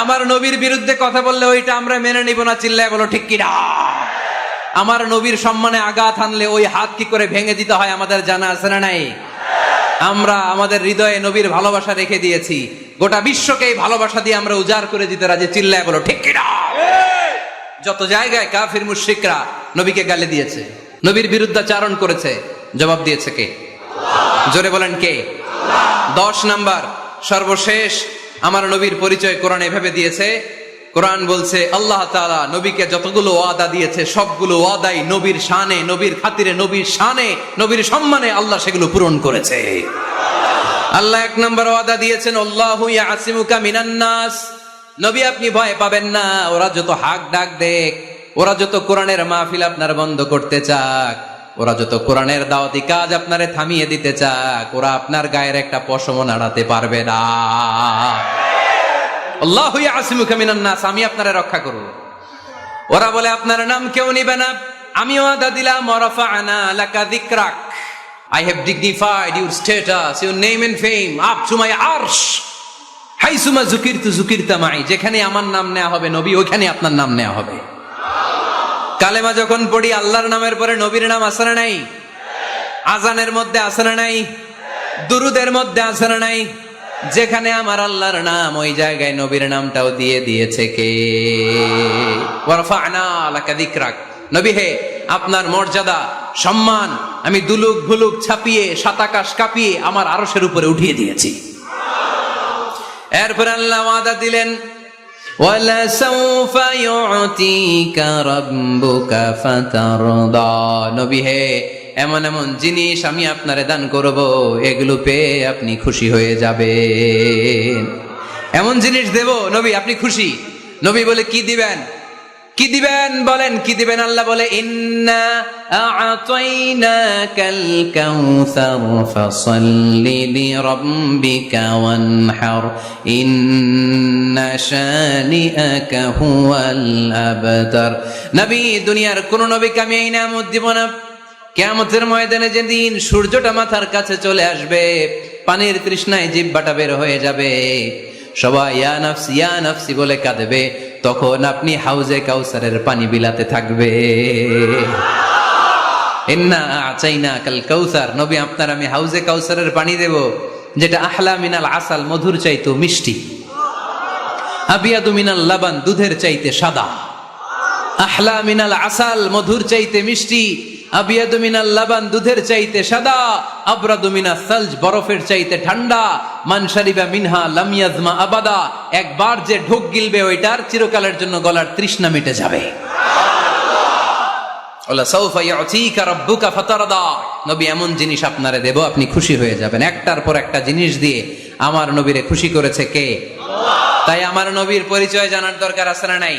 আমার নবীর বিরুদ্ধে কথা বললে ওইটা আমরা মেনে নিব না। চিল্লায় বলো ঠিক কিনা? আমার নবীর সম্মানে আঘাত হানলে ওই হাত কি করে ভেঙে দিতে হয় আমাদের জানা আছে না নাই? আমরা আমাদের হৃদয়ে নবীর ভালোবাসা রেখে দিয়েছি, গোটা বিশ্বকে এই ভালোবাসা দিয়ে আমরা উজাড় করে দিতে রাজি। চিল্লায় বলো ঠিক কিনা? যত জায়গায় কাফির মুশরিকরা নবীকে গালি দিয়েছে, নবীর বিরুদ্ধাচারণ করেছে, জবাব দিয়েছে কে? জোরে বলেন কে? 10 নাম্বার সর্বশেষ আমার নবীর পরিচয় কোরআন এভাবে দিয়েছে। কোরআন বলছে আল্লাহ তাআলা নবীকে যতগুলো ওয়াদা দিয়েছে সবগুলো ওয়াদাই নবীর শানে, নবীর খাতিরে, নবীর শানে, নবীর সম্মানে আল্লাহ সেগুলো পূরণ করেছে। আল্লাহ 1 নম্বর ওয়াদা দিয়েছেন, আল্লাহু ইয়াসিমুকা মিনান নাস। নবী আপনি ভয় পাবেন না, ওরা যত হাক ডাক দেখ, ওরা যত কোরআনের মাহফিল আপনার বন্ধ করতে চাক, ওরা যত কোরআনের দাওয়াতি কাজ আপনারে থামিয়ে দিতে চাক, ওরা আপনার গায়ের একটা পশমও নাড়াতে পারবে না। আল্লাহু ইয়াসিমুকা মিনান নাস, আমি আপনারে রক্ষা করব। ওরা বলে আপনার নাম কেউ নিবে না, আমি ওয়াদা দিলাম ওয়ারাফা'না লাকা যিকরাক, I have dignified your status, your name and fame up to my arsh. হাইসুমা যুকিরতু যুকিরতা মাই, যেখানে আমার নাম নেওয়া হবে নবী, ওইখানে আপনার নাম নেওয়া হবে। কালেমা যখন পড়ি আল্লাহর নামের পরে নবীর নাম আছে না নাই? আজানের মধ্যে আছে না নাই? দুরুদের মধ্যে আছে না নাই? যেখানে আমার আল্লাহর নাম, ওই জায়গায় নবীর নামটাও দিয়ে দিয়েছে কে? ওয়ারফা'না লাকা যিকরাক, নবী হে, আপনার মর্যাদা সম্মান আমি দুলুক ভুলুক ছাপিয়ে সাতাকাশ কাঁপিয়ে আমার আরশের উপরে উঠিয়ে দিয়েছি। এরপর আল্লাহ ওয়াদা দিলেন, ওয়ালা সাউফা ইউতিকা রাব্বুকা ফাতারদা, নবী হে, এমন এমন জিনিস আমি আপনারে দান করব, এগুলো পেয়ে আপনি খুশি হয়ে যাবেন। এমন জিনিস দেব নবী, আপনি খুশি। নবী বলে কি দিবেন? কি দিবেন বলেন, কি দিবেন? আল্লাহ বলে, ইন্না আ'তাইনাকাল কাউসার ফাসাল্লি লিরাব্বিকা ওয়ানহার ইন্না শানিআকা হুয়াল আবতার। নবী, দুনিয়ার কোন নবীকে আমি এই নিয়ামত দিব না। কিয়ামতের ময়দানে যেদিন সূর্যটা মাথার কাছে চলে আসবে, পানির তৃষ্ণায় জিহ্বাটা বের হয়ে যাবে, সবাই ইয়া নাফসি ইয়া নাফসি বলে কাঁদবে, তখন আপনি হাউজে কাউসারের পানি বিলাতে থাকবে। ইন্না আ'তাইনাকাল কাউসার, নবী আপনার আমি হাউজে কাউসারের পানি দেব, যেটা আহলা মিনাল আসাল, মধুর চাইতে মিষ্টি, আবিয়াদু মিনাল লাবান, দুধের চাইতে সাদা। আহলা মিনাল আসাল, মধুর চাইতে মিষ্টি, আবিয়াদু মিনাল লাবান, দুধের চাইতে সাদা, আবরাদু মিনাস সালজ, বরফের চাইতে ঠান্ডা, মান শারিবা মিনহা লাম ইয়াজমা আবাদা, একবার যে ঢোক গিলবে ওইটার চিরকালের জন্য গলার তৃষ্ণা মিটে যাবে। ওয়ালা সাউফা ইউতিকা রাব্বুকা ফাতারদা, নবী এমন জিনিস আপনারে দেব, আপনি খুশি হয়ে যাবেন। একটার পর একটা জিনিস দিয়ে আমার নবীরে খুশি করেছে কে? আল্লাহ। তাই আমার নবীর পরিচয় জানার দরকার আছে না নাই?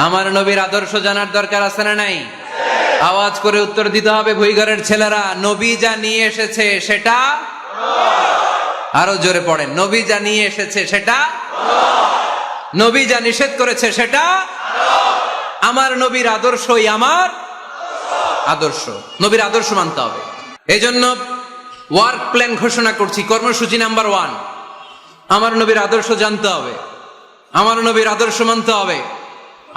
আমার নবীর আদর্শ জানার দরকার আছে না নাই? আওয়াজ করে উত্তর দিতে হবে ভুইঘরের ছেলেরা, নবী যা নিয়ে এসেছে সেটা, আরো জোরে পড়েন, নবী যা নিয়ে এসেছে সেটা, নবী যা নিষেধ করেছে সেটা, আমার নবীর আদর্শই আমার আদর্শ। নবীর আদর্শ মানতে হবে। এই জন্য ওয়ার্ক প্ল্যান ঘোষণা করছি, কর্মসূচি নাম্বার 1, আমার নবীর আদর্শ জানতে হবে, আমার নবীর আদর্শ মানতে হবে,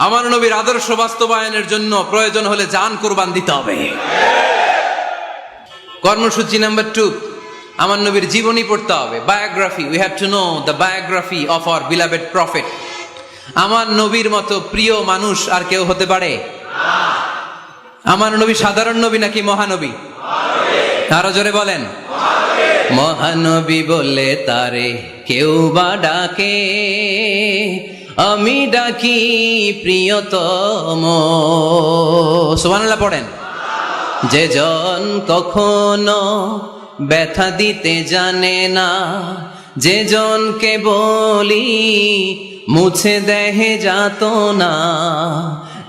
আমার নবীর আদর্শ বাস্তবায়নের জন্য প্রয়োজন হলে জান কুরবান দিতে হবে। কর্মসূচি নাম্বার 2, আমার নবীর জীবনী পড়তে হবে, biography. We have to know the biography of our beloved prophet. আমার নবীর মতো প্রিয় মানুষ আর কেউ হতে পারে? আমার নবী সাধারণ নবী নাকি মহানবী? আরো জোরে বলেন, মহানবী বলে তারে কেউ বা ডাকে, আমি ডাকি প্রিয়তম। সুবহানাল্লাহ পড়েন। যে জন কখনো ব্যথা দিতে জানে না, যে জনকে বলি মুছে দেহে যাত না,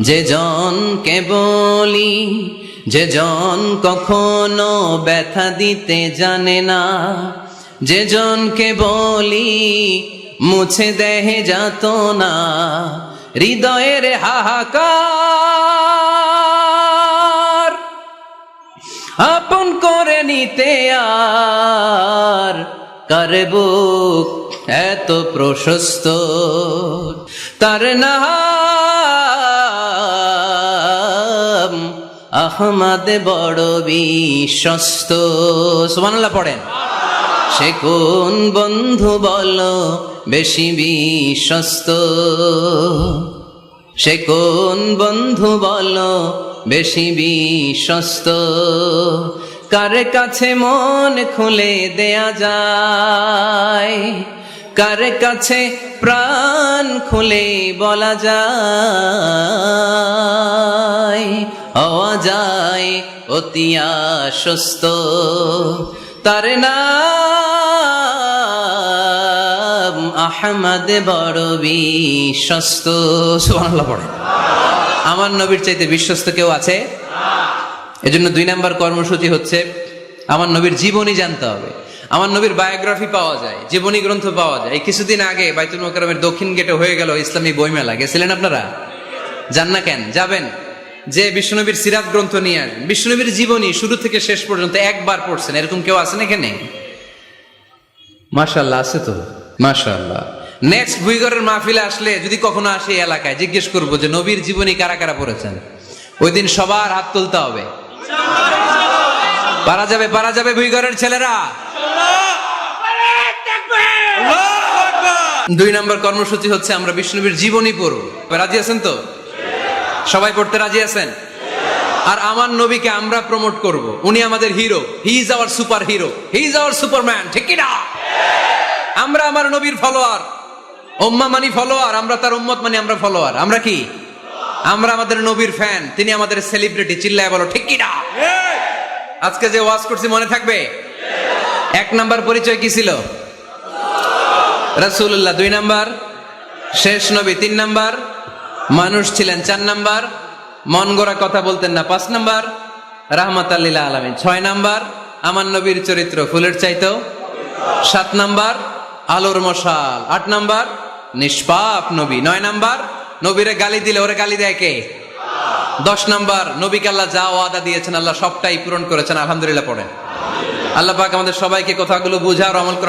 যে জনকে বলি, যে জন কখনো ব্যথা দিতে জানে না, যে জনকে বলি মুছে দেহে যাত না, হৃদয়ের হাহাকার আপন করে নিতে আর কার বুক এত প্রশস্ত, তার নাম আহমদ বড় বিশ্বস্ত। সুবহানাল্লাহ পড়েন। সে কোন বন্ধু বলো বেশি বিশ্বস্ত, সে কোন বন্ধু বলো বেশি বিশ্বস্ত, কার কাছে মন খুলে দেয়া যায়, কার কাছে প্রাণ খুলে বলা যায়, হওয়া যায় অতি আশ্বস্ত, তার নাম আহমদ বড় বিশ্বস্ত। সুবহানাল্লাহ পড়ে। আমার নবীর চাইতে বিশ্বস্ত কেউ আছে? এজন্য 2 নাম্বার কর্মসূচি হচ্ছে আমার নবীর জীবনী জানতে হবে। আমার নবীর বায়োগ্রাফি পাওয়া যায়, জীবনী গ্রন্থ পাওয়া যায়। এই কিছুদিন আগে বাইতুল মোকাররমের দক্ষিণ গেটে হয়ে গেল ইসলামী বইমেলা, গেছিলেন আপনারা? যান না কেন? যাবেন। যে বিশ্বনবীর সিরাত গ্রন্থ নিয়ে আসবেন, বিশ্বনবীর জীবনী শুরু থেকে শেষ পর্যন্ত একবার পড়ছেন, এরকম কেউ আছেন এখানে? মাশাআল্লাহ, আছে তো, মাশাআল্লাহ। নেক্সট ভুইগরের মাহফিলে আসলে যদি কখনো আসে এই এলাকায়, জিজ্ঞেস করবো যে নবীর জীবনী কারা কারা পড়েছেন। ওই দিন সবার হাত তুলতে হবে। পারা যাবে, পারা যাবে ভুইগরের ছেলেরা। 2 নম্বর কর্মসূচি হচ্ছে আমরা বিশ্বনবীর জীবনী পড়ব। রাজি আছেন তো? সবাই পড়তে রাজি আছেন? আর আমার নবীকে আমরা প্রমোট করব। উনি আমাদের hero, he is our super hero, he is our Superman, ঠিক কি না? আমরা আমার নবীর ফলোয়ার, উম্মাহ মানি ফলোয়ার, আমরা তার উম্মত মানি আমরা ফলোয়ার। আমরা কি? আমরা আমাদের নবীর ফ্যান, তিনি আমাদের সেলিব্রিটি। চিল্লায় বলো ঠিক কি না? আজকে যে ওয়াজ করছি মনে থাকবে? 1 নাম্বার পরিচয় কি ছিল? রাসূলুল্লাহ। 2 নাম্বার শেষ নবী। 3 নাম্বার মানুষ ছিলেন। 4 নাম্বার মন গড়া কথা বলতেন না। 5 নাম্বার রাহমাতাল লিল আলামিন। 6 নাম্বার আমার নবীর চরিত্র ফুলের চাইতেও। 7 নাম্বার আলোর মশাল। 8 নাম্বার নিষ্পাপ নবী। 9 নাম্বার নবীরে গালি দিলে ওরে গালি দেয় কে? 10 নাম্বার নবীকে আল্লাহ যা ওয়াদা দিয়েছেন আল্লাহ সবটাই পূরণ করেছেন। আলহামদুলিল্লাহ পড়েন। আল্লাহ পাক আমাদের সবাইকে কথাগুলো বুঝার আমল করার